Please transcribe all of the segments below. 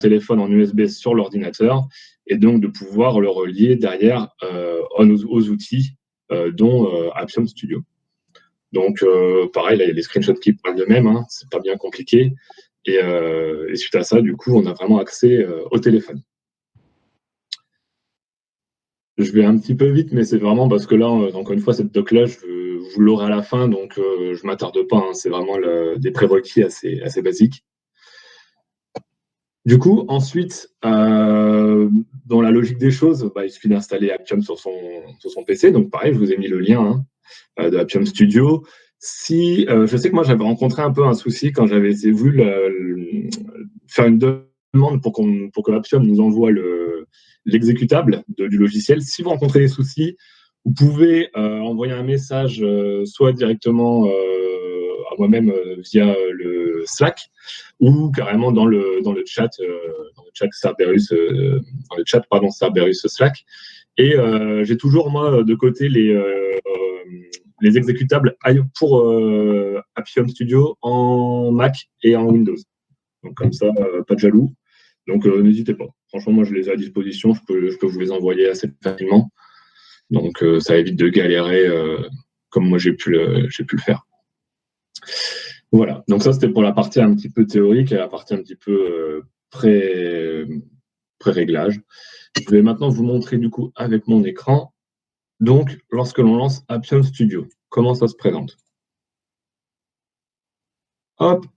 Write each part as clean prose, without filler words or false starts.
téléphone en USB sur l'ordinateur et donc de pouvoir le relier derrière aux outils dont Appium Studio. Donc, pareil, là, il y a les screenshots qui parlent d'eux-mêmes, hein, c'est pas bien compliqué. Et suite à ça, du coup, on a vraiment accès au téléphone. Je vais un petit peu vite, mais c'est vraiment parce que là, encore une fois, cette doc-là, vous l'aurez à la fin, donc je ne m'attarde pas. Hein, c'est vraiment des prérequis assez basiques. Du coup, ensuite, dans la logique des choses, il suffit d'installer Appium sur son PC. Donc, pareil, je vous ai mis le lien de Appium Studio. Si, je sais que moi, j'avais rencontré un peu un souci quand j'avais voulu faire une demande pour que Appium nous envoie l'exécutable du logiciel. Si vous rencontrez des soucis, vous pouvez envoyer un message soit directement à moi-même via le Slack ou carrément dans le chat Cerberus Slack. Et j'ai toujours moi de côté les exécutables pour Appium Studio en Mac et en Windows. Donc comme ça, pas de jaloux. Donc n'hésitez pas. Franchement, moi je les ai à disposition, je peux vous les envoyer assez facilement. Donc ça évite de galérer comme moi j'ai pu le faire. Voilà, donc ça c'était pour la partie un petit peu théorique et la partie un petit peu pré-réglage. Je vais maintenant vous montrer du coup avec mon écran. Donc, lorsque l'on lance Appium Studio, comment ça se présente? Hop.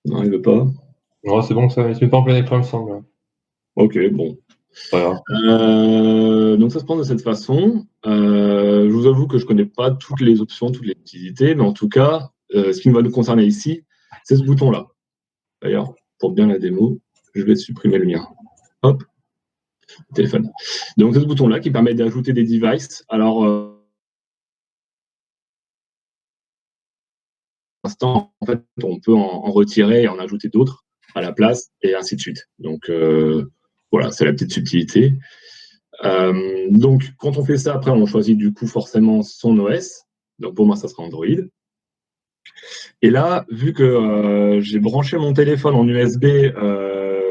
Non, il ne veut pas. Non, c'est bon, ça ne se met pas en plein écran, il me semble. Ok, bon. Voilà. Donc ça se prend de cette façon. Je vous avoue que je ne connais pas toutes les options, toutes les utilités, mais en tout cas, ce qui va nous concerner ici, c'est ce bouton-là. D'ailleurs, pour bien la démo, je vais supprimer le mien. Hop, téléphone. Donc c'est ce bouton-là qui permet d'ajouter des devices. Alors, l'instant, en fait, on peut en retirer et en ajouter d'autres à la place, et ainsi de suite. Donc, voilà, c'est la petite subtilité. Donc, quand on fait ça, après, on choisit du coup forcément son OS. Donc, pour moi, ça sera Android. Et là, vu que j'ai branché mon téléphone en USB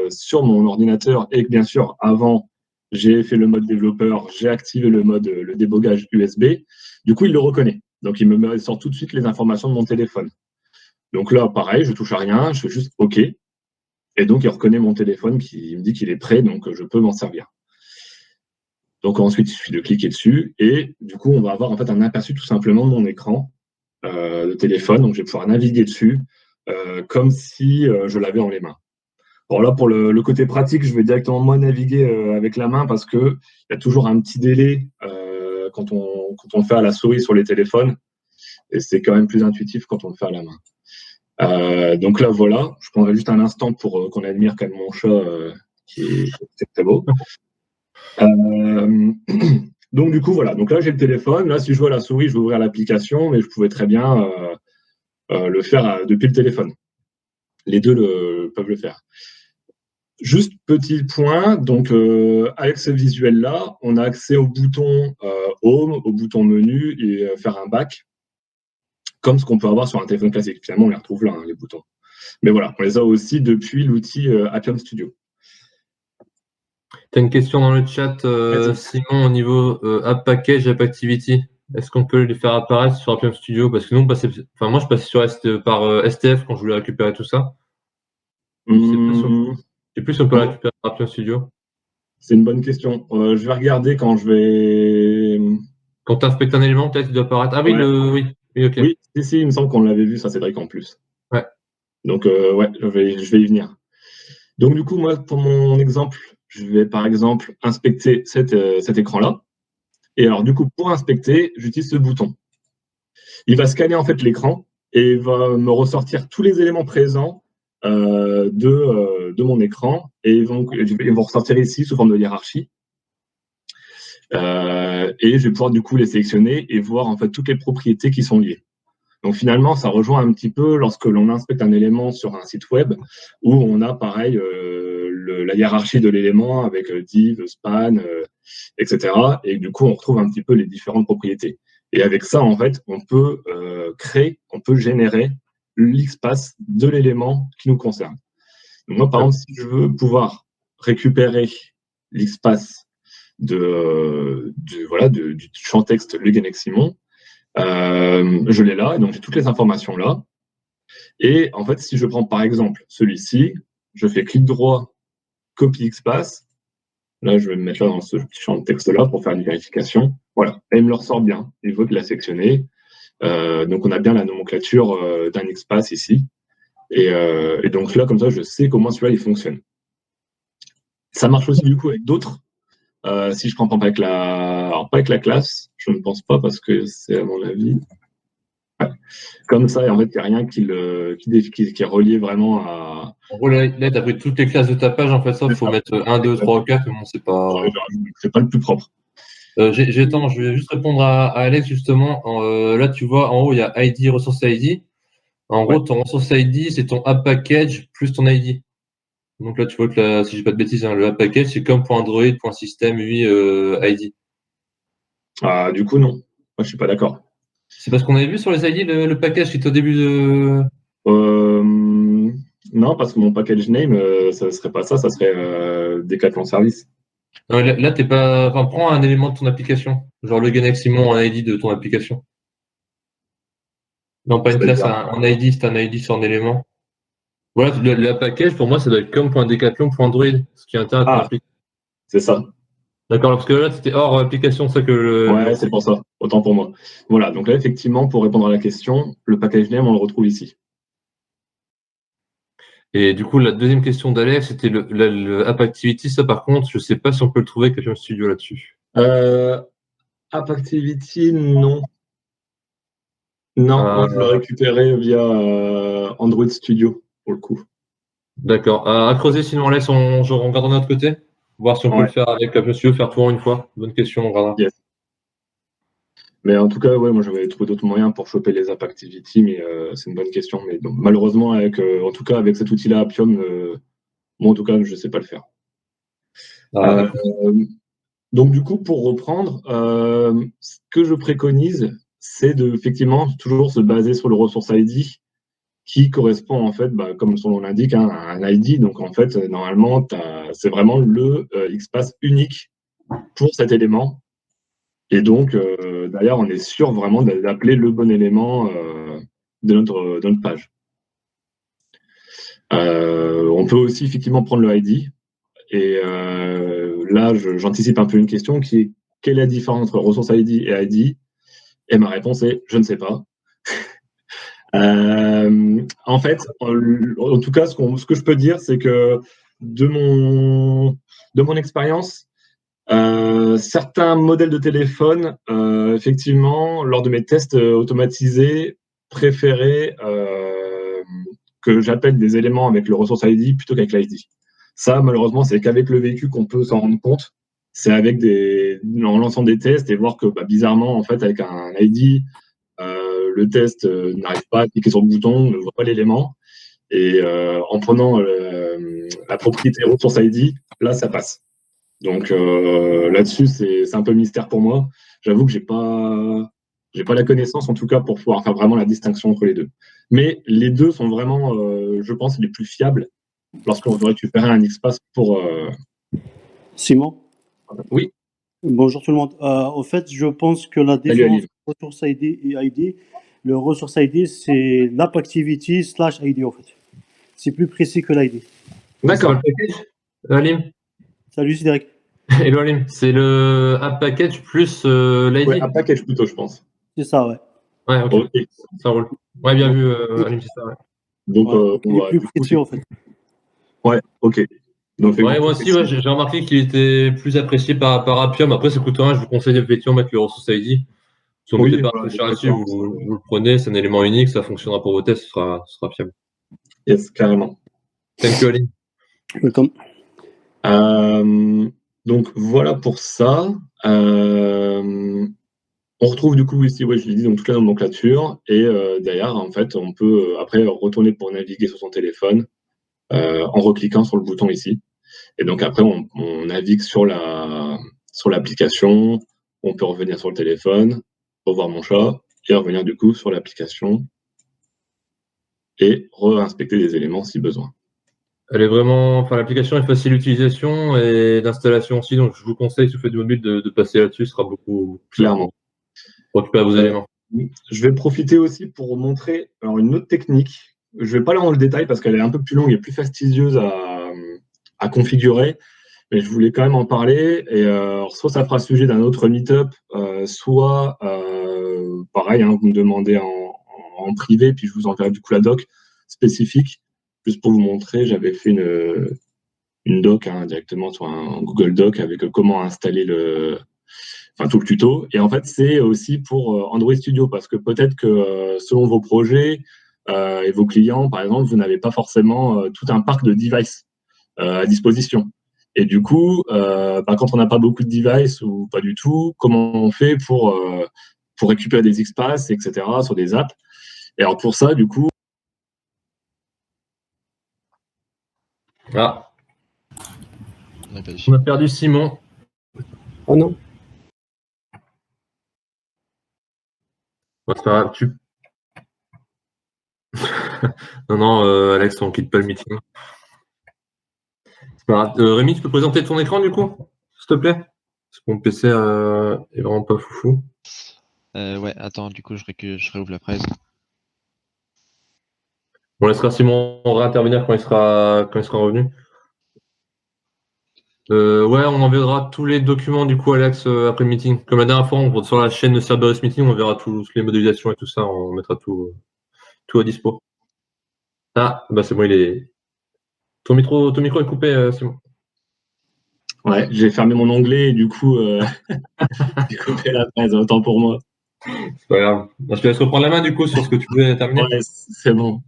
sur mon ordinateur et que, bien sûr, avant, j'ai fait le mode développeur, j'ai activé le débogage USB, du coup, il le reconnaît. Donc, il sort tout de suite les informations de mon téléphone. Donc là, pareil, je touche à rien, je fais juste OK. Et donc, il reconnaît mon téléphone qui me dit qu'il est prêt, donc je peux m'en servir. Donc ensuite, il suffit de cliquer dessus et du coup, on va avoir en fait un aperçu tout simplement de mon écran de téléphone. Donc, je vais pouvoir naviguer dessus comme si je l'avais en les mains. Alors là, pour le côté pratique, je vais directement moi naviguer avec la main parce qu'il y a toujours un petit délai quand on le fait à la souris sur les téléphones et c'est quand même plus intuitif quand on le fait à la main. Donc là, voilà, je prendrai juste un instant pour qu'on admire quand même mon chat qui est très beau. Donc du coup, voilà. Donc là, j'ai le téléphone. Là, si je vois la souris, je vais ouvrir l'application, mais je pouvais très bien le faire depuis le téléphone. Les deux peuvent le faire. Juste petit point, donc avec ce visuel-là, on a accès au bouton Home, au bouton Menu et faire un back, comme ce qu'on peut avoir sur un téléphone classique. Finalement, on les retrouve là, hein, les boutons. Mais voilà, on les a aussi depuis l'outil Appium Studio. Tu as une question dans le chat, Simon, au niveau App Package, App Activity. Est-ce qu'on peut les faire apparaître sur Appium Studio? Parce que nous, moi, je passais par STF quand je voulais récupérer tout ça. Je sais plus si on peut la récupérer par Appium Studio. C'est une bonne question. Je vais regarder quand je vais. Quand tu inspectes un élément, peut-être il doit apparaître. Ah oui, ouais. oui, ok. Oui, si, il me semble qu'on l'avait vu, ça, Cédric, en plus. Ouais. Donc, ouais, je vais y venir. Donc, du coup, moi, pour mon exemple, je vais par exemple inspecter cet écran-là. Et alors, du coup, pour inspecter, j'utilise ce bouton. Il va scanner en fait l'écran et va me ressortir tous les éléments présents de mon écran. Et ils vont ressortir ici sous forme de hiérarchie. Et je vais pouvoir du coup les sélectionner et voir en fait toutes les propriétés qui sont liées. Donc finalement, ça rejoint un petit peu lorsque l'on inspecte un élément sur un site web où on a pareil la hiérarchie de l'élément avec div, span, etc. Et du coup, on retrouve un petit peu les différentes propriétés. Et avec ça, en fait, on peut générer l'XPath de l'élément qui nous concerne. Donc moi, par exemple, si je veux pouvoir récupérer l'XPath du champ texte Le Guenec-Simon, je l'ai là, et donc j'ai toutes les informations là. Et en fait, si je prends par exemple celui-ci, je fais clic droit, copie XPath. Là, je vais me mettre là dans ce petit champ de texte-là pour faire une vérification. Voilà, et il me le ressort bien. Il voit qu'il l'a sélectionné. Donc, on a bien la nomenclature d'un XPath ici. Et donc là, comme ça, je sais comment celui-là, il fonctionne. Ça marche aussi du coup avec d'autres. Si je prends pas avec pas avec la classe, je ne pense pas parce que c'est à mon avis. Ouais. Comme ça, en fait, il n'y a rien qui est relié vraiment à. En gros, là, tu as pris toutes les classes de ta page. En fait, ça, il faut mettre 1, 2, 3, 4. Mais bon, c'est pas. C'est pas le plus propre. Je vais juste répondre à Alex, justement. Là, tu vois, en haut, il y a ID, ressource ID. En gros, ton ressource ID, c'est ton app package plus ton ID. Donc là, tu vois que si je dis pas de bêtises, le app package, c'est comme .android.system UI ID. Ah, du coup, non. Moi, je suis pas d'accord. C'est parce qu'on avait vu sur les ID le package qui était au début de. Non, parce que mon package name, ça ne serait pas ça serait Decathlon Service. Non, là, t'es pas. Enfin, prends un élément de ton application. Genre le Ganex Simon, un ID de ton application. Non, pas une classe, un ID, c'est un ID sur un élément. Voilà, le package, pour moi, ça doit être comme.decathlon.android, ce qui est intérêt à ton application. C'est ça. D'accord, parce que là, c'était hors application, ça que Ouais, c'est pour ça. Autant pour moi. Voilà, donc là, effectivement, pour répondre à la question, le package name, on le retrouve ici. Et du coup, la deuxième question d'Alex, c'était le App Activity. Ça, par contre, je ne sais pas si on peut le trouver avec Appium Studio là-dessus. App Activity, non. Non, moi, je l'ai récupéré via Android Studio, pour le coup. D'accord. À creuser, sinon, Alex, on regarde de notre côté. Voir si on peut le faire avec Appium Studio, faire tout en une fois. Bonne question, on regardera. Yes. Mais en tout cas, ouais, moi j'avais trouvé d'autres moyens pour choper les App Activity, mais c'est une bonne question. Mais donc, malheureusement, en tout cas, avec cet outil-là, Appium, moi en tout cas, je ne sais pas le faire. Donc du coup, pour reprendre, ce que je préconise, c'est de effectivement toujours se baser sur le ressource ID qui correspond en fait, comme son nom l'indique, hein, à un ID. Donc en fait, normalement, c'est vraiment le XPath unique pour cet élément. Et donc, d'ailleurs, on est sûr vraiment d'appeler le bon élément de notre page. On peut aussi effectivement prendre le ID. Et là, j'anticipe un peu une question qui est quelle est la différence entre ressource ID et ID? Et ma réponse est je ne sais pas. En fait, en tout cas, ce que je peux dire, c'est que de mon expérience, certains modèles de téléphone, effectivement, lors de mes tests automatisés, préféraient que j'appelle des éléments avec le ressource ID plutôt qu'avec l'ID. Ça, malheureusement, c'est qu'avec le vécu qu'on peut s'en rendre compte. C'est en lançant des tests et voir que bizarrement, en fait, avec un ID, le test n'arrive pas à cliquer sur le bouton, ne voit pas l'élément. Et en prenant la propriété ressource ID, là, ça passe. Donc là-dessus, c'est un peu mystère pour moi. J'avoue que j'ai pas la connaissance, en tout cas, pour pouvoir faire vraiment la distinction entre les deux. Mais les deux sont vraiment, je pense, les plus fiables lorsqu'on veut récupérer un XPath pour. Simon? Oui. Bonjour tout le monde. En fait, je pense que la différence entre ressource ID et ID, le ressource ID, c'est l'app activity / ID en fait. C'est plus précis que l'ID. D'accord. C'est le package, Alim? Salut, c'est Derek. Hello Alim, c'est le app package plus l'ID. Ouais, app package plutôt, je pense. C'est ça, ouais. Ouais, ok. Ça roule. Ouais, bien vu, Alim, c'est ça, ouais. Donc, il est plus précis en fait. Ouais, ok. Donc, ouais, moi aussi, ouais, j'ai remarqué qu'il était plus apprécié par Appium. Après, c'est coûteux, je vous conseille effectivement de mettre le ressource ID. Si vous ne mettez pas réfléchir là-dessus, vous le prenez, c'est un élément unique, ça fonctionnera pour vos tests, ce sera fiable. Yes, carrément. Thank you, Aline. Welcome. Donc voilà pour ça. On retrouve du coup ici, je l'ai dit, donc toute la nomenclature. Et derrière, en fait, on peut après retourner pour naviguer sur son téléphone en recliquant sur le bouton ici. Et donc après, on navigue sur l'application. On peut revenir sur le téléphone. revoir mon chat et revenir du coup sur l'application et réinspecter des éléments si besoin. Elle est vraiment, enfin, l'application est facile d'utilisation et d'installation aussi, donc je vous conseille, si vous faites du mobile, de passer là-dessus, ce sera beaucoup plus simple Clairement. pour récupérer vos éléments. Je vais profiter aussi pour montrer une autre technique. Je ne vais pas aller dans le détail parce qu'elle est un peu plus longue et plus fastidieuse à configurer, mais je voulais quand même en parler. Et soit ça fera sujet d'un autre meet-up, soit pareil, hein, vous me demandez en privé, puis je vous enverrai du coup la doc spécifique. Juste pour vous montrer, j'avais fait une doc directement sur un Google Doc avec comment installer tout le tuto. Et en fait, c'est aussi pour Android Studio parce que peut-être que selon vos projets et vos clients, par exemple, vous n'avez pas forcément tout un parc de devices à disposition. Et du coup, quand on n'a pas beaucoup de devices ou pas du tout, comment on fait pour récupérer des espaces, etc., sur des apps. Et alors pour ça, du coup... Ah. On a perdu Simon. Oh non. Ouais, c'est pas grave, non, Alex, on quitte pas le meeting. C'est pas grave. Rémi, tu peux présenter ton écran du coup, s'il te plaît? Parce que mon PC est vraiment pas foufou. Ouais, attends, du coup, je réouvre la presse. On laissera Simon réintervenir quand il sera revenu. Ouais, on enverra tous les documents du coup, Alex, après le meeting. Comme la dernière fois, sur la chaîne de Cerberus Meeting, on verra toutes les modélisations et tout ça. On mettra tout à dispo. Ah, bah c'est bon, ton micro est coupé, Simon. Ouais, j'ai fermé mon onglet et du coup, j'ai coupé la presse. Autant pour moi. C'est pas grave. Je te laisse reprendre la main du coup sur ce que tu voulais terminer. Ouais, c'est bon.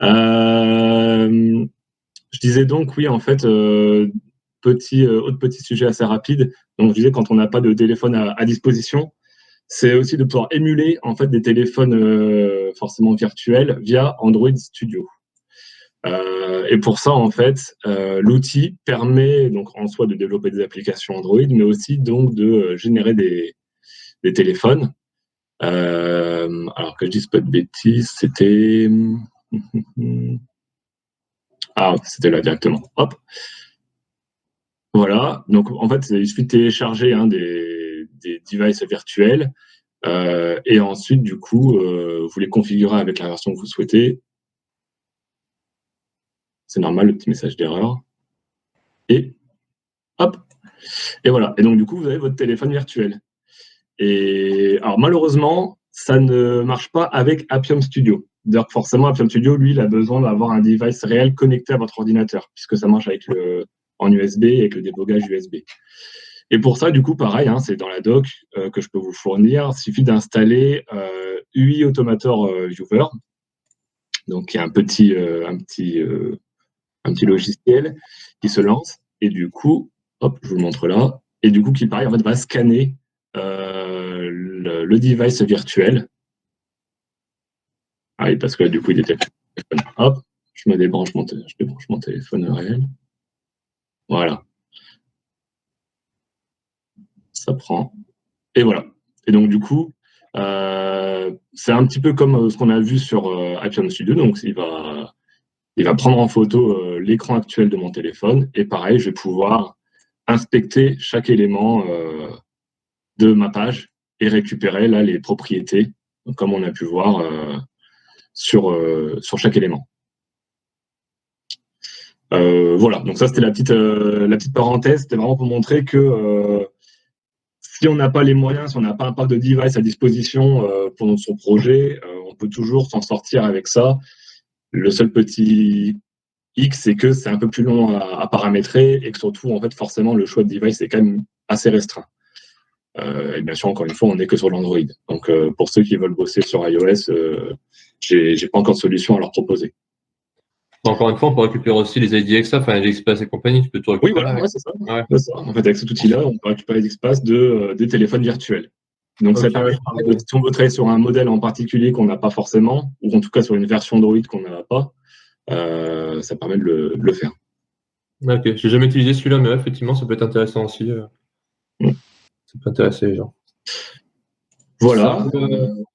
Je disais donc, oui, en fait, autre petit sujet assez rapide. Donc, je disais, quand on n'a pas de téléphone à disposition, c'est aussi de pouvoir émuler en fait des téléphones forcément virtuels via Android Studio. Et pour ça, en fait, l'outil permet donc en soi de développer des applications Android, mais aussi donc de générer des téléphones. Alors que je dise pas de bêtises, c'était c'était là directement. Hop. Voilà. Donc en fait, il suffit de télécharger des devices virtuels et ensuite, du coup, vous les configurez avec la version que vous souhaitez. C'est normal, le petit message d'erreur. Et hop. Et voilà. Et donc, du coup, vous avez votre téléphone virtuel. Et alors, malheureusement, ça ne marche pas avec Appium Studio. D'ailleurs, forcément, Appium Studio, lui, il a besoin d'avoir un device réel connecté à votre ordinateur, puisque ça marche en USB et avec le débogage USB. Et pour ça, du coup, pareil, c'est dans la doc que je peux vous fournir. Il suffit d'installer UI Automator Viewer, donc qui est un petit logiciel qui se lance. Et du coup, hop, je vous le montre là. Et du coup, qui pareil, en fait, va scanner le device virtuel. Ah oui, parce que du coup, il détecte le téléphone. Hop, je débranche mon téléphone réel. Voilà. Ça prend. Et voilà. Et donc, du coup, c'est un petit peu comme ce qu'on a vu sur Appium Studio. Donc, il va prendre en photo l'écran actuel de mon téléphone. Et pareil, je vais pouvoir inspecter chaque élément de ma page et récupérer là les propriétés, comme on a pu voir sur chaque élément. Voilà, donc ça c'était la petite parenthèse, c'était vraiment pour montrer que si on n'a pas les moyens, si on n'a pas un parc de device à disposition pour son projet, on peut toujours s'en sortir avec ça. Le seul petit X, c'est que c'est un peu plus long à paramétrer et que surtout, en fait, forcément, le choix de device est quand même assez restreint. Et bien sûr, encore une fois, on n'est que sur l'Android. Donc, pour ceux qui veulent bosser sur iOS, j'ai pas encore de solution à leur proposer. Encore une fois, on peut récupérer aussi les IDXA, enfin les XPass et compagnie, tu peux tout récupérer. Oui, voilà, ouais, c'est ça. Ouais. C'est ça. En fait, avec cet outil-là, on peut récupérer des espaces des téléphones virtuels. Donc, okay, ça permet, si on veut travailler sur un modèle en particulier qu'on n'a pas forcément, ou en tout cas sur une version Android qu'on n'a pas, ça permet de le faire. Ok, j'ai jamais utilisé celui-là, mais effectivement, ça peut être intéressant aussi. Ça peut intéresser les gens. Voilà.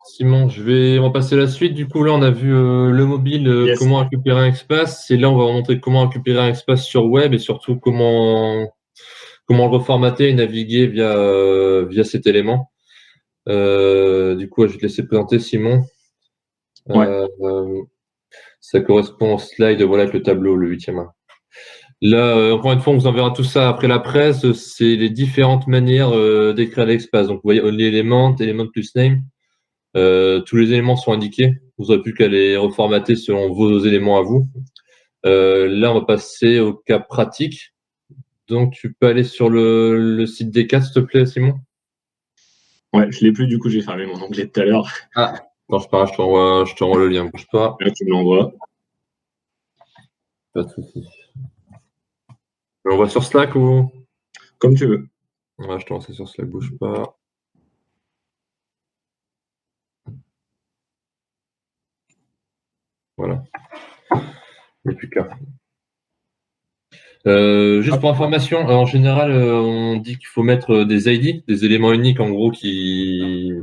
Simon, on va passer à la suite. Du coup, là, on a vu le mobile, Yes. comment récupérer un espace. Et là, on va vous montrer comment récupérer un espace sur web et surtout comment le reformater et naviguer via cet élément. Du coup, je vais te laisser présenter, Simon. Ouais. Ça correspond au slide, voilà, avec le tableau, le 8e. Là, encore une fois, on vous enverra tout ça après la presse. C'est les différentes manières d'écrire l'espace. Donc, vous voyez, only element, element plus name. Tous les éléments sont indiqués. Vous n'aurez plus qu'à les reformater selon vos éléments à vous. Là, on va passer au cas pratique. Donc, tu peux aller sur le site des cas, s'il te plaît, Simon. Ouais, je l'ai plus, du coup, j'ai fermé mon onglet tout à l'heure. Ah, non, je t'envoie le lien, bouge pas. Là, tu me l'envoies. Pas de souci. On va sur Slack ou? Comme tu veux. Ouais, je t'envoie ça sur Slack, bouge pas. Voilà. Il n'y a plus qu'à. Juste pour information, en général, on dit qu'il faut mettre des ID, des éléments uniques en gros qui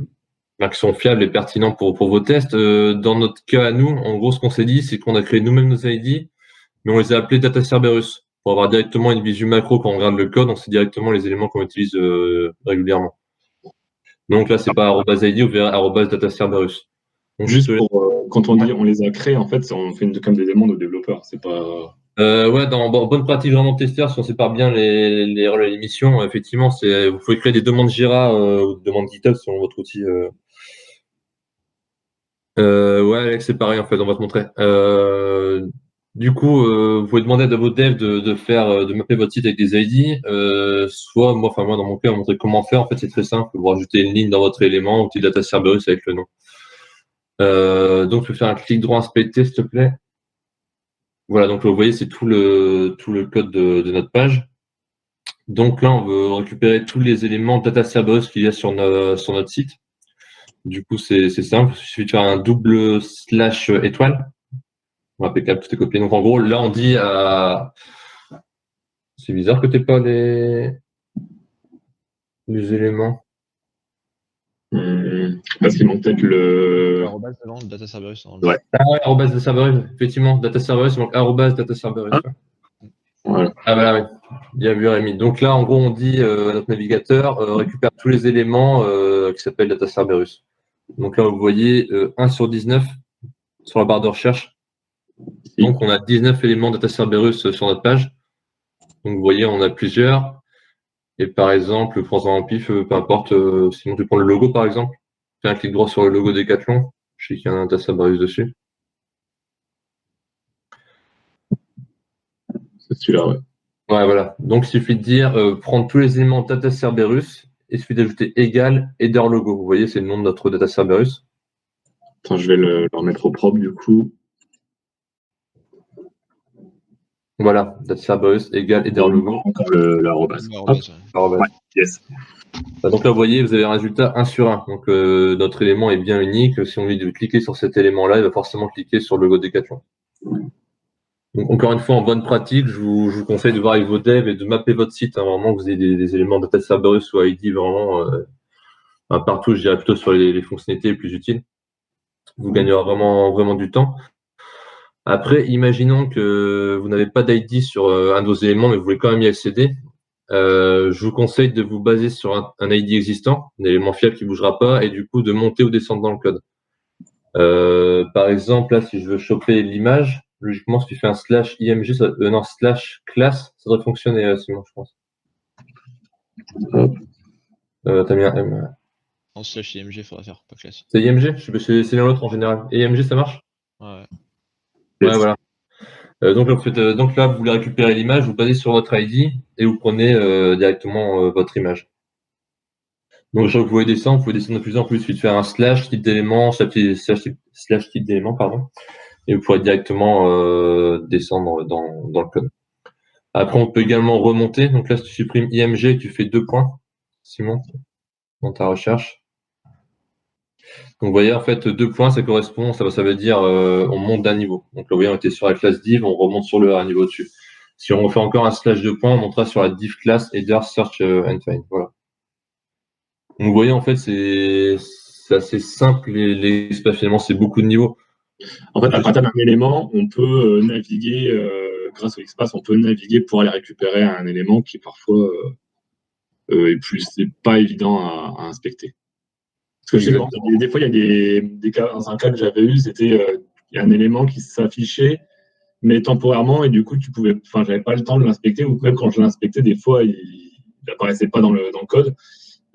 sont fiables et pertinents pour vos tests. Dans notre cas à nous, en gros, ce qu'on s'est dit, c'est qu'on a créé nous-mêmes nos ID, mais on les a appelés Data Cerberus pour avoir directement une visu macro quand on regarde le code, on sait directement les éléments qu'on utilise régulièrement. Donc là, c'est pas @ID, on verra @Data Cerberus. Donc, juste pour, quand on dit on les a créés, en fait, on fait comme des demandes aux développeurs. C'est pas. Ouais, dans bonne pratique vraiment testeur, si on sépare bien les rôles et les missions, effectivement, vous pouvez créer des demandes Jira ou des demandes GitHub selon votre outil. Ouais, Alex, c'est pareil en fait, on va te montrer. Du coup, vous pouvez demander à vos devs de mapper votre site avec des ID. Soit moi, dans mon cas, on va montrer comment faire. En fait, c'est très simple. Vous rajoutez une ligne dans votre élément, outil Data Cerberus avec le nom. Donc, je vais faire un clic droit inspecter, s'il te plaît. Voilà, donc vous voyez, c'est tout le code de notre page. Donc là, on veut récupérer tous les éléments Data Cerberus qu'il y a sur notre site. Du coup, c'est simple, il suffit de faire un double / étoile. Impeccable, tout est copié. Donc en gros, là, on dit à. C'est bizarre que tu n'aies pas les éléments. Parce qu'il manque peut-être le. Arrobase devant Data Cerberus. Ouais. Ah ouais, Data Cerberus, effectivement. Data Cerberus, donc Data Cerberus. Ah. Voilà. Ah voilà, oui. Il y a vu Rémi. Donc là, en gros, on dit à notre navigateur récupère tous les éléments qui s'appellent Data Cerberus. Donc là, vous voyez 1 sur 19 sur la barre de recherche. Donc on a 19 éléments Data Cerberus sur notre page. Donc vous voyez, on a plusieurs. Et par exemple, prends-en un pif, peu importe. Sinon, tu prends le logo, par exemple. Fais un clic droit sur le logo Decathlon. Je sais qu'il y a un Data Cerberus dessus. C'est celui-là, ouais. Ouais, voilà. Donc, il suffit de dire prendre tous les éléments Data Cerberus. Il suffit d'ajouter égal header logo. Vous voyez, c'est le nom de notre Data Cerberus. Attends, je vais le remettre au propre, du coup. Voilà, Data Cerberus égal header logo. Encore l'arrobase. Ouais, yes. Donc là, vous voyez, vous avez un résultat 1 sur 1. Donc, notre élément est bien unique. Si on lui dit de cliquer sur cet élément-là, il va forcément cliquer sur le logo Decathlon. Donc, encore une fois, en bonne pratique, je vous conseille de voir avec vos devs et de mapper votre site. Vraiment, que vous ayez des éléments Data Cerberus ou ID vraiment partout, je dirais plutôt sur les fonctionnalités les plus utiles. Vous gagnerez vraiment du temps. Après, imaginons que vous n'avez pas d'ID sur un de vos éléments, mais vous voulez quand même y accéder. Je vous conseille de vous baser sur un ID existant, un élément fiable qui ne bougera pas, et du coup de monter ou descendre dans le code. Par exemple, là, si je veux choper l'image, logiquement, si tu fais un /img, /class, ça devrait fonctionner, Simon, je pense. T'as mis un M. En /img, il faudra faire, pas class. C'est img? C'est l'un l'autre en général. Et img, ça marche? Ouais. Ouais, voilà. Donc là, vous voulez récupérer l'image, vous basez sur votre ID et vous prenez directement votre image. Donc, vous pouvez descendre de plus en plus. Il suffit de faire un / type d'élément, / type d'élément, pardon. Et vous pourrez directement descendre dans le code. Après, on peut également remonter. Donc là, si tu supprimes img, tu fais 2 points, Simon, dans ta recherche. Donc, vous voyez, en fait, 2 points, ça correspond, ça veut dire on monte d'un niveau. Donc là, vous voyez, on était sur la classe div, on remonte sur un niveau dessus. Si on refait encore un /2 points, on montera sur la div class header search and find. Voilà. Donc, vous voyez, en fait, c'est assez simple. L'espace, finalement, c'est beaucoup de niveaux. En fait, à partir d'un élément, on peut naviguer, grâce au espace, on peut naviguer pour aller récupérer un élément qui parfois c'est pas évident à inspecter. Parce que je sais que des fois, il y a des cas, dans un cas que j'avais eu, c'était il y a un élément qui s'affichait, mais temporairement, et du coup, j'avais pas le temps de l'inspecter, ou même quand je l'inspectais, des fois, il n'apparaissait pas dans le code.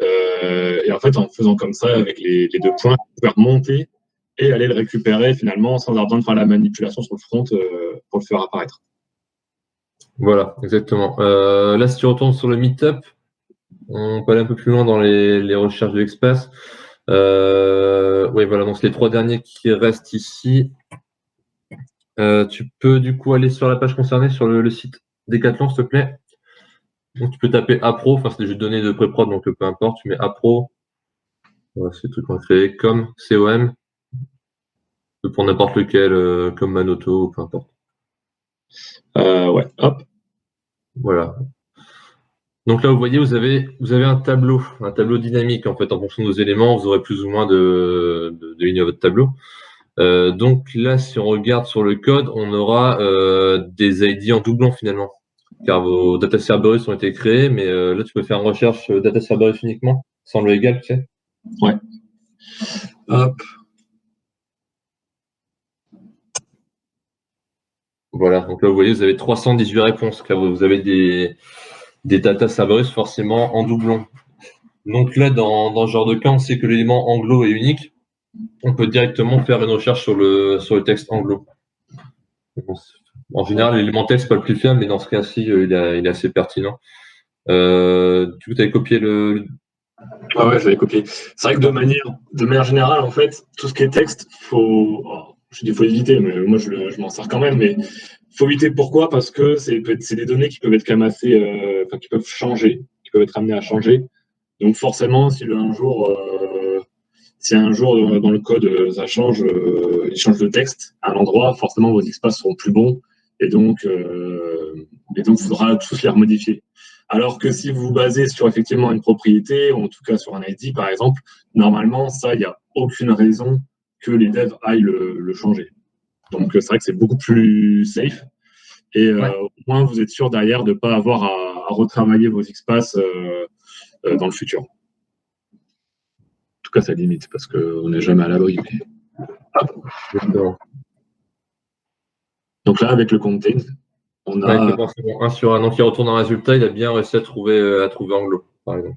Et en fait, en faisant comme ça, avec les 2 points, on pouvait remonter et aller le récupérer finalement sans avoir besoin de faire la manipulation sur le front pour le faire apparaître. Voilà, exactement. Là, si tu retournes sur le Meetup, on peut aller un peu plus loin dans les recherches de l'espace. Oui, voilà, donc c'est les 3 derniers qui restent ici. Tu peux du coup aller sur la page concernée sur le site Decathlon, s'il te plaît. Donc tu peux taper Appro, enfin c'est des jeux de données de pré-prod, donc peu importe, tu mets Appro. Voilà, c'est le truc qu'on a créé, com, pour n'importe lequel, comme Manoto, ou peu importe. Ouais, hop. Voilà. Donc là, vous voyez, vous avez un tableau dynamique en fait, en fonction de vos éléments, vous aurez plus ou moins de lignes à votre tableau. Donc là, si on regarde sur le code, on aura des ID en doublon finalement, car vos data Cerberus ont été créés, mais là, tu peux faire une recherche data Cerberus uniquement, sans le égal, tu sais. Ouais. Hop. Voilà, donc là, vous voyez, vous avez 318 réponses, car vous avez des data Cerberus forcément en doublon. Donc là, dans ce genre de cas, on sait que l'élément anglo est unique. On peut directement faire une recherche sur le texte anglo. En général, l'élément texte, pas le plus fiable, mais dans ce cas-ci, il est assez pertinent. Du coup, tu avais copié le. Ouais, je l'avais copié. C'est vrai que de manière générale, en fait, tout ce qui est texte, je dis faut éviter, mais moi je m'en sers quand même, mais faut éviter pourquoi? Parce que c'est des données qui peuvent être quand même assez, qui peuvent changer, qui peuvent être amenées à changer. Donc forcément, si un jour dans le code ça change, il change de texte à un endroit, forcément vos espaces seront plus bons et donc il faudra tous les remodifier. Alors que si vous vous basez sur effectivement une propriété, ou en tout cas sur un ID par exemple, normalement ça, il n'y a aucune raison que les devs aillent le changer. Donc c'est vrai que c'est beaucoup plus safe et au moins vous êtes sûr derrière de ne pas avoir à retravailler vos espaces dans le futur. En tout cas, ça limite, parce qu'on n'est jamais à l'abri. Donc là, avec le content, on a. Avec forcément 1 sur 1. Donc il retourne un résultat, il a bien réussi à trouver anglo, par exemple.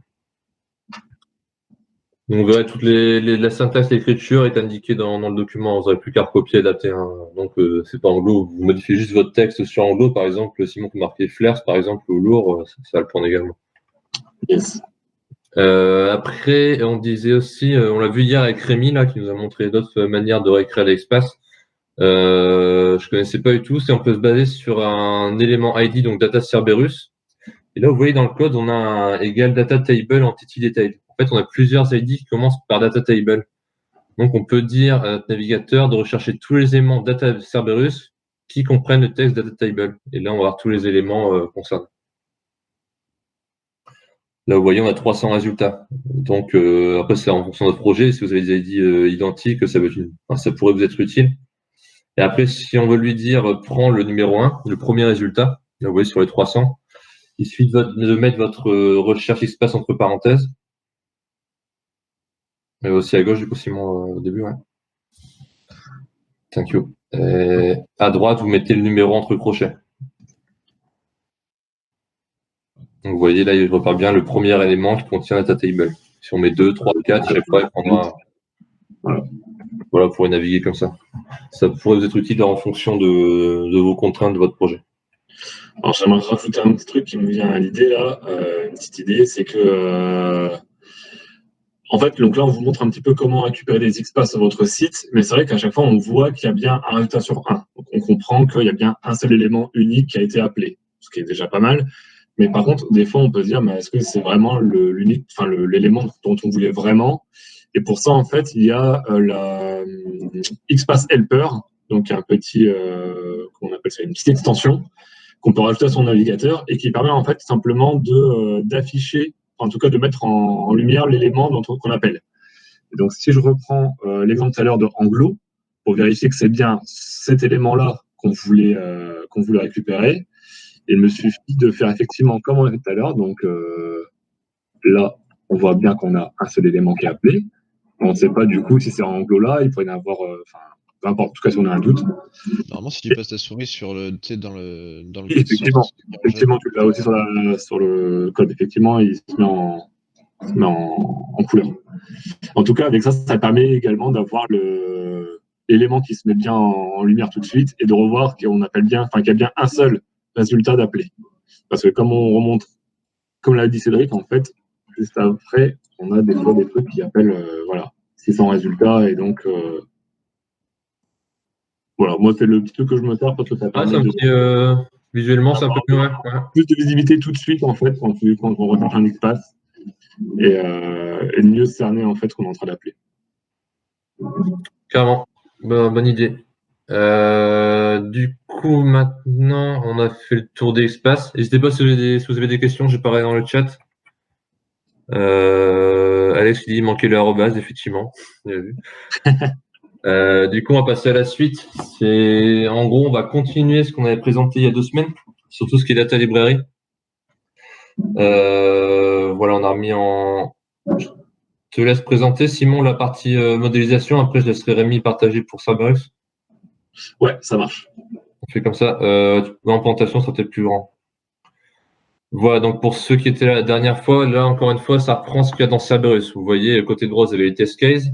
Donc vous verrez toute la syntaxe, l'écriture est indiquée dans le document. Vous n'aurez plus qu'à recopier et adapter. Donc c'est pas anglo. Vous modifiez juste votre texte sur anglo, par exemple. Simon peut marquer flares, par exemple, ou lourd, ça va le prendre également. Yes. Après, on disait aussi, on l'a vu hier avec Rémi, là, qui nous a montré d'autres manières de réécrire l'espace. Je connaissais pas du tout. C'est on peut se baser sur un élément ID, donc data Cerberus. Et là, vous voyez dans le code, on a un égal data table entity detail. En fait, on a plusieurs ID qui commencent par data table. Donc, on peut dire à notre navigateur de rechercher tous les éléments data Cerberus qui comprennent le texte data table. Et là, on va avoir tous les éléments concernés. Là, vous voyez, on a 300 résultats. Donc, après, c'est en fonction de votre projet. Si vous avez des ID identiques, ça pourrait vous être utile. Et après, si on veut lui dire, prends le numéro 1, le premier résultat, là, vous voyez, sur les 300, il suffit de mettre votre recherche espace entre parenthèses. Et aussi à gauche, du coup, Simon, au début, ouais. Thank you. Et à droite, vous mettez le numéro entre crochets. Donc, vous voyez, là, il repart bien le premier élément qui contient la data table. Si on met 2, 3, 4, chaque fois, il prendra. Voilà, vous pourrez naviguer comme ça. Ça pourrait vous être utile en fonction de vos contraintes de votre projet. Alors, j'aimerais rajouter un petit truc qui me vient à l'idée, là, une petite idée, c'est que, en fait, donc là, on vous montre un petit peu comment récupérer des espaces sur votre site, mais c'est vrai qu'à chaque fois, on voit qu'il y a bien un résultat sur 1. Donc, on comprend qu'il y a bien un seul élément unique qui a été appelé, ce qui est déjà pas mal. Mais par contre, des fois, on peut se dire, mais est-ce que c'est vraiment l'élément dont on voulait vraiment? Et pour ça, en fait, il y a la XPath Helper, donc un petit, comment on appelle ça, une petite extension qu'on peut rajouter à son navigateur et qui permet en fait simplement d'afficher, en tout cas de mettre en lumière l'élément qu'on appelle. Et donc, si je reprends l'exemple tout à l'heure de Anglo, pour vérifier que c'est bien cet élément-là qu'on voulait récupérer, il me suffit de faire effectivement comme on a fait tout à l'heure. Donc là, on voit bien qu'on a un seul élément qui est appelé. On ne sait pas du coup si c'est Anglo-là, il pourrait y en avoir, peu importe, en tout cas si on a un doute. Normalement, si tu passes ta souris sur le, tu sais, dans le Oui, code source, effectivement, tu l'as aussi sur le code. Effectivement, il se met en couleur. En tout cas, avec ça, ça permet également d'avoir l'élément qui se met bien en lumière tout de suite et de revoir qu'on appelle bien, enfin, qu'il y a bien un seul résultat d'appelé. Parce que comme on remonte, comme l'a dit Cédric, en fait, juste après, on a des fois des trucs qui appellent, voilà, 600 résultats et donc, voilà, moi, c'est le petit truc que je me sers parce que ça permet visuellement, c'est un peu mieux. plus de visibilité tout de suite, en fait, quand on recherche un espace et de mieux cerner, en fait, ce qu'on est en train d'appeler. Clairement, bonne idée. Du coup, maintenant, on a fait le tour des espaces. N'hésitez pas si vous avez des questions, j'ai parlé dans le chat. Alex dit manquait le arrobase, effectivement. Vu. Du coup, on va passer à la suite. En gros, on va continuer ce qu'on avait présenté il y a 2 semaines, sur tout ce qui est data library. Voilà, on a remis en. Je te laisse présenter, Simon, la partie modélisation. Après, je laisserai Rémi partager pour Cerberus. Ouais, ça marche. On fait comme ça. En présentation, ça sera peut-être plus grand. Voilà, donc pour ceux qui étaient là la dernière fois, là, encore une fois, ça reprend ce qu'il y a dans Cerberus. Vous voyez, côté droit, vous avez les test cases.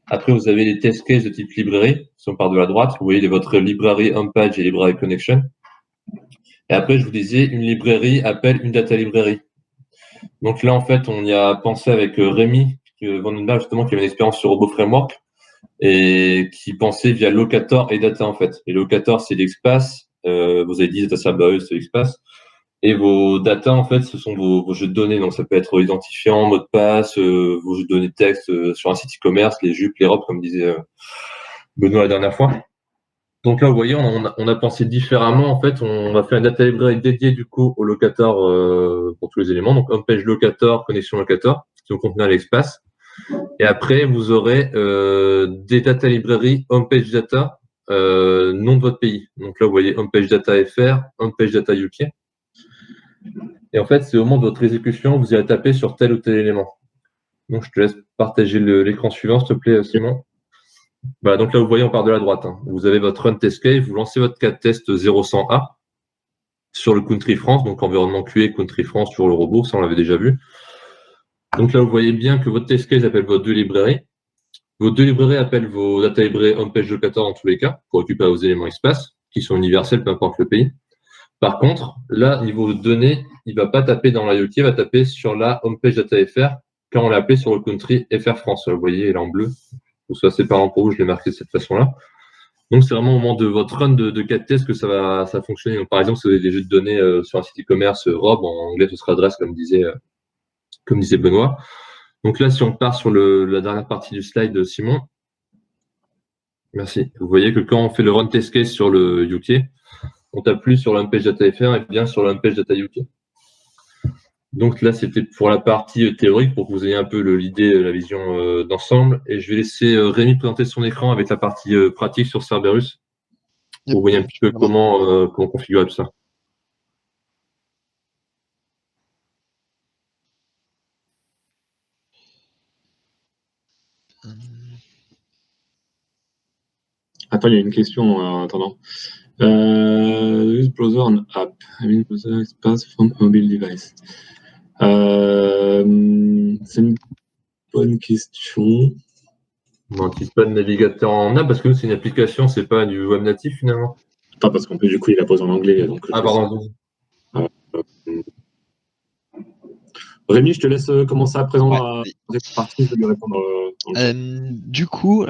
Après, vous avez les test cases de type librairie, si on part de la droite. Vous voyez votre librairie homepage et librairie connection. Et après, je vous disais, une librairie appelle une data librairie. Donc là, en fait, on y a pensé avec Rémi Vandenberg, justement, qui avait une expérience sur Robo Framework et qui pensait via Locator et Data, en fait. Et Locator, c'est l'espace. Vous avez dit Data Cerberus, c'est l'espace. Et vos data, en fait, ce sont vos jeux de données. Donc, ça peut être identifiant, mot de passe, vos jeux de données de texte sur un site e-commerce, les jupes, les robes, comme disait Benoît la dernière fois. Donc là, vous voyez, on a pensé différemment. En fait, on va faire une data library dédiée du coup au locator pour tous les éléments. Donc, homepage locator, connexion locator, qui vont contenir l'espace. Et après, vous aurez des data library, homepage data, nom de votre pays. Donc là, vous voyez homepage data FR, homepage data UK. Et en fait, c'est au moment de votre exécution, vous allez taper sur tel ou tel élément. Donc, je te laisse partager l'écran suivant, s'il te plaît, Simon. Bah, donc là, vous voyez, on part de la droite. Vous avez votre run test case, vous lancez votre cas de test 0100A sur le country France, donc environnement QA, country France, sur le robot, ça on l'avait déjà vu. Donc là, vous voyez bien que votre test case appelle vos 2 librairies. Vos 2 librairies appellent vos data librairies homepage locator dans tous les cas, pour récupérer vos éléments espace, qui sont universels, peu importe le pays. Par contre, là, niveau de données, il ne va pas taper dans la IoT, il va taper sur la homepage data FR, quand on l'a appelé sur le country FR France. Vous voyez, elle est en bleu. Donc, ça, c'est parlant pour vous, je l'ai marqué de cette façon-là. Donc, c'est vraiment au moment de votre run de cas de test que ça va fonctionner. Donc, par exemple, si vous avez des jeux de données sur un site e-commerce robe, en anglais, ce sera adresse, comme disait Benoît. Donc là, si on part sur la dernière partie du slide de Simon, merci. Vous voyez que quand on fait le run test case sur le UK, on tape plus sur l'homepage data FR et bien sur l'homepage data UK. Donc là, c'était pour la partie théorique, pour que vous ayez un peu l'idée, la vision d'ensemble. Et je vais laisser Rémi présenter son écran avec la partie pratique sur Cerberus. Vous voyez un petit peu comment configurer tout ça. Attends, il y a une question en attendant. Use browser on app. I mean browser espace from mobile device. C'est une bonne question. On n'utilise pas de navigateur en app parce que c'est une application, c'est pas du web natif finalement. Pas parce qu'en plus du coup il la pose en anglais. Donc pardon. Rémi, je te laisse commencer à présenter cette partie, je vais lui répondre dans le chat. Du coup,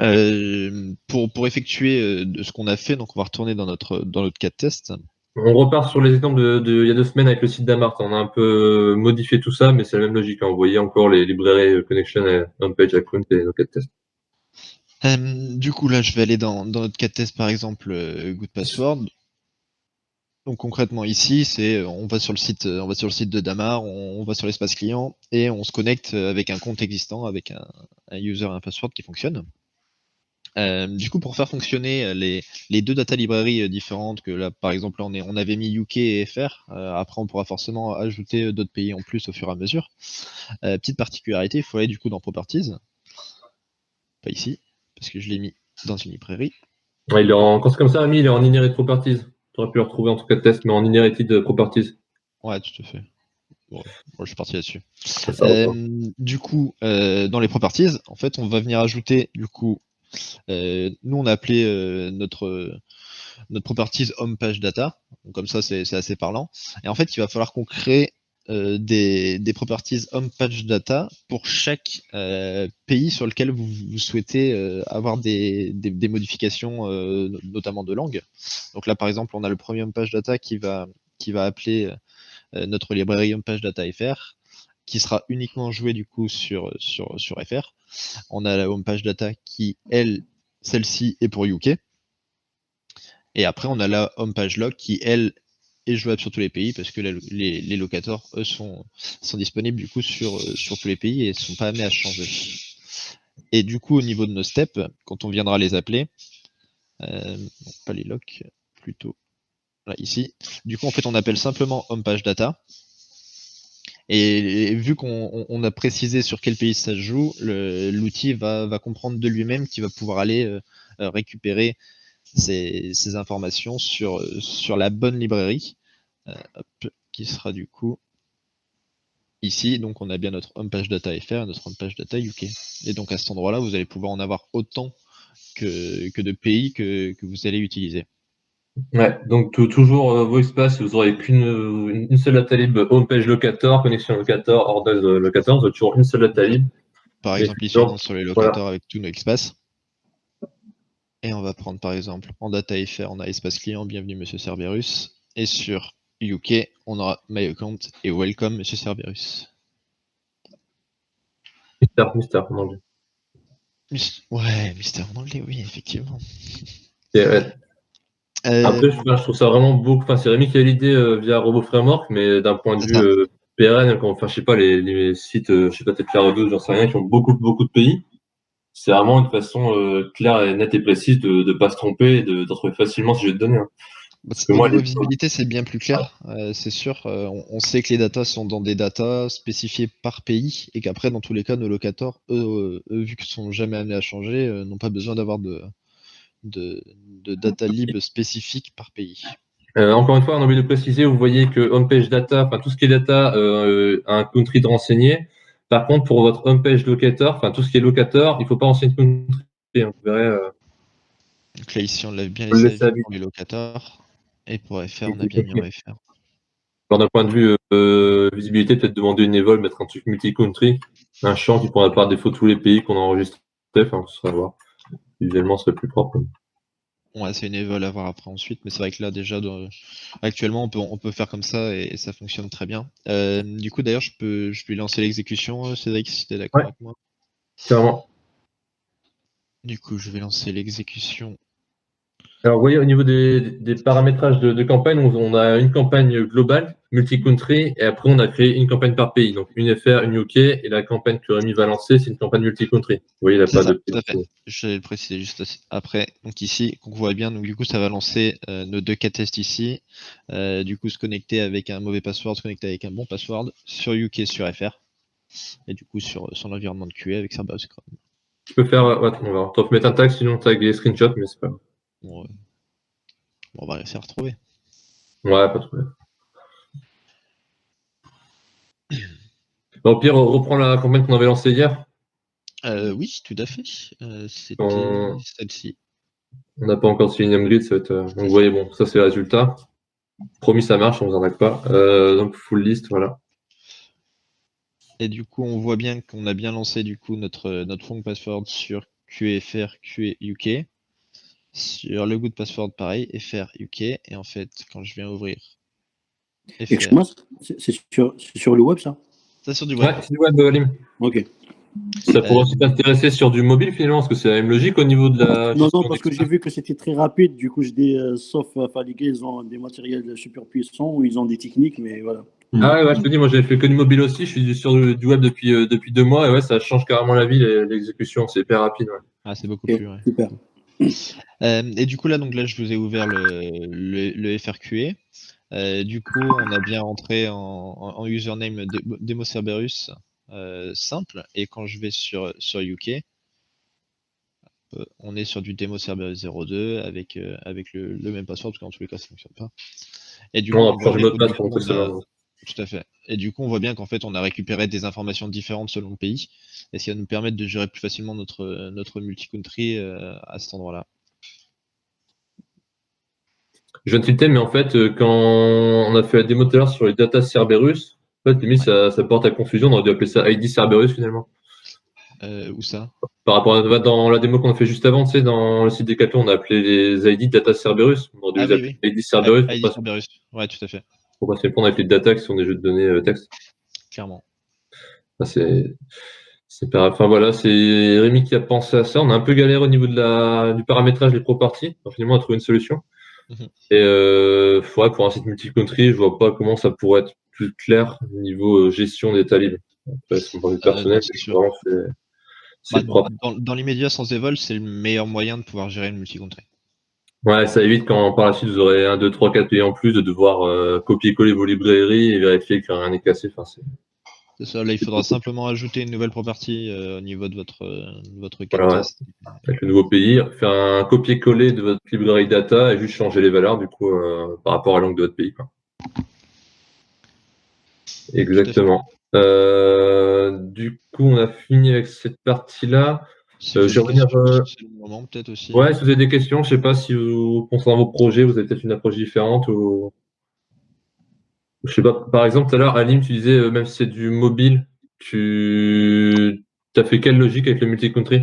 pour effectuer ce qu'on a fait, donc on va retourner dans notre cas de test. On repart sur les exemples il y a 2 semaines avec le site d'Amart. On a un peu modifié tout ça, mais c'est la même logique. Vous voyez encore les librairies connection et homepage account et nos cas de test. Du coup, là, je vais aller dans notre cas de test, par exemple, good password. Donc concrètement ici, on va sur le site de Damar, on va sur l'espace client et on se connecte avec un compte existant, avec un user et un password qui fonctionne. Du coup, pour faire fonctionner les deux data librairies différentes, que là, par exemple, là, on avait mis UK et FR. Après, on pourra forcément ajouter d'autres pays en plus au fur et à mesure. Petite particularité, il faut aller du coup dans Properties. Pas ici, parce que je l'ai mis dans une librairie. Ouais, quand c'est comme ça, Ami, il est en Inherit Properties. Tu aurais pu le retrouver en tout cas de test, mais en Inherited Properties. Ouais, tout à fait. Bon, je suis parti là-dessus. Ça. Du coup, dans les Properties, en fait, on va venir ajouter, du coup, nous, on a appelé notre properties home page data. Donc, comme ça, c'est assez parlant. Et en fait, il va falloir qu'on crée des properties home page data pour chaque pays sur lequel vous souhaitez avoir des modifications, notamment de langue. Donc là, par exemple, on a le premier home page data qui va appeler notre librairie home page data FR, qui sera uniquement joué du coup sur FR. On a la home page data qui, celle-ci est pour UK. Et après, on a la home page log qui, elle, est jouable sur tous les pays parce que les locators, eux, sont disponibles du coup sur tous les pays et ne sont pas amenés à changer. Et du coup, au niveau de nos steps, quand on viendra les appeler, non, pas les logs, plutôt là, ici. Du coup, en fait, on appelle simplement home page data. Et vu qu'on a précisé sur quel pays ça se joue, l'outil va comprendre de lui-même qu'il va pouvoir aller récupérer ces informations sur la bonne librairie, qui sera du coup ici. Donc on a bien notre home page data FR et notre home page data UK. Et donc à cet endroit-là, vous allez pouvoir en avoir autant que de pays que vous allez utiliser. Ouais, donc toujours vos espaces, vous aurez une seule data lib homepage locator, connexion locator, orders locator, vous avez toujours une seule data lib. Par Mais exemple, ici on est sur les locators voilà. avec tous nos espaces. Et on va prendre par exemple en data FR, on a espace client, bienvenue Monsieur Cerberus. Et sur UK, on aura my account et welcome Monsieur Cerberus. Mister en anglais. Ouais, Mister en anglais, oui, effectivement. Ouais. Après, je trouve ça vraiment beaucoup. Enfin, c'est Rémi qui a l'idée via Robo Framework, mais d'un point de vue pérenne, enfin, je sais pas, les sites, je sais pas, peut-être Claro2, j'en sais rien, qui ont beaucoup de pays. C'est vraiment une façon claire et nette et précise de ne pas se tromper et d'en trouver facilement si je vais te donner. Au niveau visibilité, c'est bien plus clair, c'est sûr. On sait que les datas sont dans des datas spécifiées par pays et qu'après, dans tous les cas, nos locators, eux vu qu'ils sont jamais amenés à changer, n'ont pas besoin d'avoir de data lib spécifique par pays. Encore une fois, on a oublié de préciser, vous voyez que homepage data, enfin tout ce qui est data a un country de renseigner. Par contre, pour votre homepage locator, enfin tout ce qui est locator, il ne faut pas renseigner de country. Vous verrez. Donc là, ici, on l'a bien On le laissé laisse pour les locators. Et pour FR, on a bien mis en FR. Alors, d'un point de vue visibilité, peut-être demander une evol, mettre un truc multi-country, un champ qui pourra par défaut tous les pays qu'on a enregistrés. Enfin, ce sera à voir. Visuellement, ce serait plus propre. Ouais, c'est une evol à voir après ensuite, mais c'est vrai que là déjà, actuellement, on peut faire comme ça et ça fonctionne très bien. Du coup, d'ailleurs, je peux lui lancer l'exécution, Cédric, si t'es d'accord avec moi. Clairement. Du coup, je vais lancer l'exécution. Alors, vous voyez, au niveau des paramétrages de campagne, on a une campagne globale, multi-country, et après, on a créé une campagne par pays. Donc, une FR, une UK, et la campagne que Rémi va lancer, c'est une campagne multi-country. Vous voyez, il n'a pas Ça, de. tout à fait. Je vais le préciser juste après. Donc ici, qu'on voit bien, donc du coup, ça va lancer nos deux cas tests ici. Du coup, se connecter avec un mauvais password, se connecter avec un bon password sur UK et sur FR. Et du coup, sur l'environnement de QA avec Cerberus Chrome. Tu peux faire. Ouais, on va te mettre un tag, sinon tag les screenshots, mais c'est pas grave. Bon, on va réussir à retrouver. Ouais, pas de problème. Au pire, reprends la campagne qu'on avait lancée hier. Oui, tout à fait. C'était celle-ci. On n'a pas encore signé une grid, ça va être, donc vous voyez, bon, ça c'est le résultat. Promis, ça marche, on vous arnaque pas. Donc full list, voilà. Et du coup, on voit bien qu'on a bien lancé du coup notre long password sur QFR, QE UK. Sur le good password, pareil, FR UK. Et en fait, quand je viens ouvrir FR. Excuse-moi, c'est sur le web, ça? Ça sur du web. Ouais, c'est du web, Lim. Ok. Ça pourrait aussi t'intéresser sur du mobile finalement, parce que c'est la même logique au niveau de la. Non, parce que j'ai vu que c'était très rapide. Du coup, je dis, sauf les gars, ils ont des matériels super puissants ou ils ont des techniques, mais voilà. Ah ouais, je te dis, moi j'ai fait que du mobile aussi, je suis sur du web depuis 2 mois, et ouais, ça change carrément la vie, l'exécution, c'est hyper rapide. Ouais. Ah, c'est beaucoup Ok, plus, ouais. super. Et du coup, là, je vous ai ouvert le FRQA. Du coup, on a bien rentré en username Demo Cerberus simple. Et quand je vais sur UK, on est sur du Demo Cerberus 02 avec le même password, parce qu'en tous les cas, ça ne fonctionne pas. Et du coup, On on a voit changé bien mot de passe pour montrer cela. tout à fait. Et du coup, on voit bien qu'en fait, on a récupéré des informations différentes selon le pays, et ce qui va nous permettre de gérer plus facilement notre multi-country à cet endroit-là. Je viens de tilter, mais en fait, quand on a fait la démo tout à l'heure sur les data Cerberus, en fait, limite, ça porte à confusion, on aurait dû appeler ça ID Cerberus finalement. Où ça? Par rapport à dans la démo qu'on a fait juste avant, tu sais, dans le site Decathlon, on a appelé les ID data Cerberus. On aurait dû Ah les oui, appeler oui. ID Cerberus ID Cerberus. Ouais, tout à fait. pour pas se répondre avec les data qui sont des jeux de données texte. Clairement. Enfin, c'est pas. Enfin voilà, c'est Rémi qui a pensé à ça. On a un peu galéré au niveau du paramétrage des pro-parties. Finalement, on a trouvé une solution. Mhm. Et ouais, pour un site multi-country, je vois pas comment ça pourrait être plus clair au niveau gestion des talibs. Après, c'est mon point de vue personnel, Non, c'est sûr. vraiment c'est propre. Dans l'immédiat, sans Evol, c'est le meilleur moyen de pouvoir gérer une multi-country. Ouais, ça évite quand par la suite vous aurez 1, 2, 3, 4 pays en plus de devoir copier-coller vos librairies et vérifier que rien n'est cassé. Enfin, C'est ça, là, il faudra simplement ajouter une nouvelle property au niveau de votre cas de voilà, ouais. test. Avec le nouveau pays, faire un copier-coller de votre librairie data et juste changer les valeurs du coup par rapport à la langue de votre pays, quoi. Exactement. Du coup, on a fini avec cette partie-là. Si vous Je vais avez des revenir. questions, c'est le moment peut-être aussi. Ouais, si vous avez des questions, je sais pas si vous, concernant vos projets, vous avez peut-être une approche différente ou. Je sais pas. Par exemple, tout à l'heure, Alim, tu disais, même si c'est du mobile, tu as fait quelle logique avec le multi-country?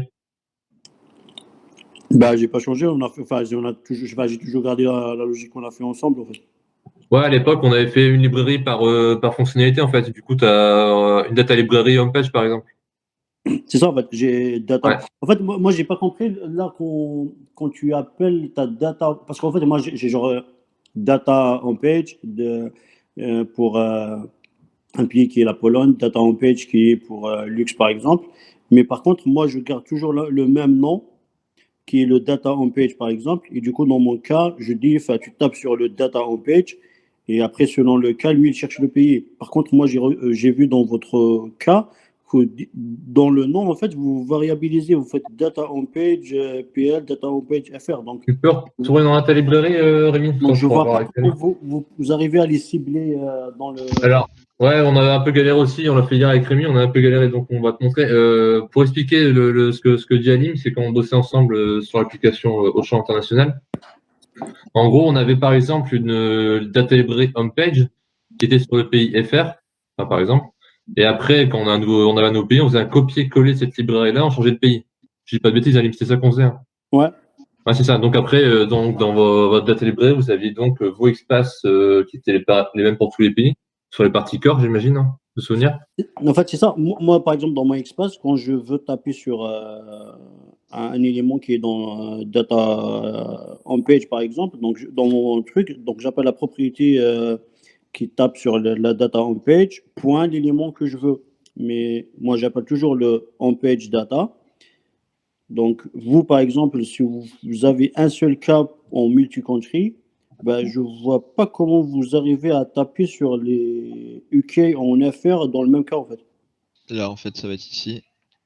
Bah, j'ai pas changé. J'ai toujours gardé la logique qu'on a fait ensemble, en fait. Ouais, à l'époque, on avait fait une librairie par fonctionnalité, en fait. Du coup, tu as une data librairie homepage, par exemple. C'est ça, en fait. J'ai data. Ouais. En fait, moi j'ai pas compris là quand tu appelles ta data. Parce qu'en fait, moi, j'ai genre data homepage pour un pays qui est la Pologne, data homepage qui est pour Lux, par exemple. Mais par contre, moi, je garde toujours le même nom qui est le data homepage, par exemple. Et du coup, dans mon cas, je dis, enfin, tu tapes sur le data homepage. Et après, selon le cas, lui, il cherche le pays. Par contre, moi, j'ai vu dans votre cas que dans le nom, en fait, vous variabilisez. Vous faites data homepage PL, data homepage FR. Tu peux retourner dans ta librairie, Rémi? Donc je Pour vois avoir pas avec comment Rémi. vous arrivez à les cibler dans le. Alors, ouais, on avait un peu galéré aussi, on l'a fait hier avec Rémi, on a un peu galéré, donc on va te montrer. Pour expliquer ce que dit Alim, c'est quand on bossait ensemble sur l'application Auchan International. En gros, on avait par exemple une data library homepage qui était sur le pays FR, enfin, par exemple. Et après, quand on avait un nouveau pays, on faisait un copier-coller de cette librairie-là, on changeait de pays. Je dis pas de bêtises, Alim, c'est ça qu'on faisait, hein. Ouais. Ouais, c'est ça. Donc après, dans votre data library, vous aviez donc vos espaces qui étaient les mêmes pour tous les pays, sur les parties core, j'imagine, hein, de souvenir. En fait, c'est ça. Moi, par exemple, dans mon espace, quand je veux taper sur un élément qui est dans data homepage, par exemple, donc dans mon truc, donc j'appelle la propriété qui tape sur la data homepage, point l'élément que je veux. Mais moi, j'appelle toujours le homepage data. Donc, vous, par exemple, si vous avez un seul cas en multi-country, ben, je ne vois pas comment vous arrivez à taper sur les UK en FR dans le même cas, en fait. Là, en fait, ça va être ici.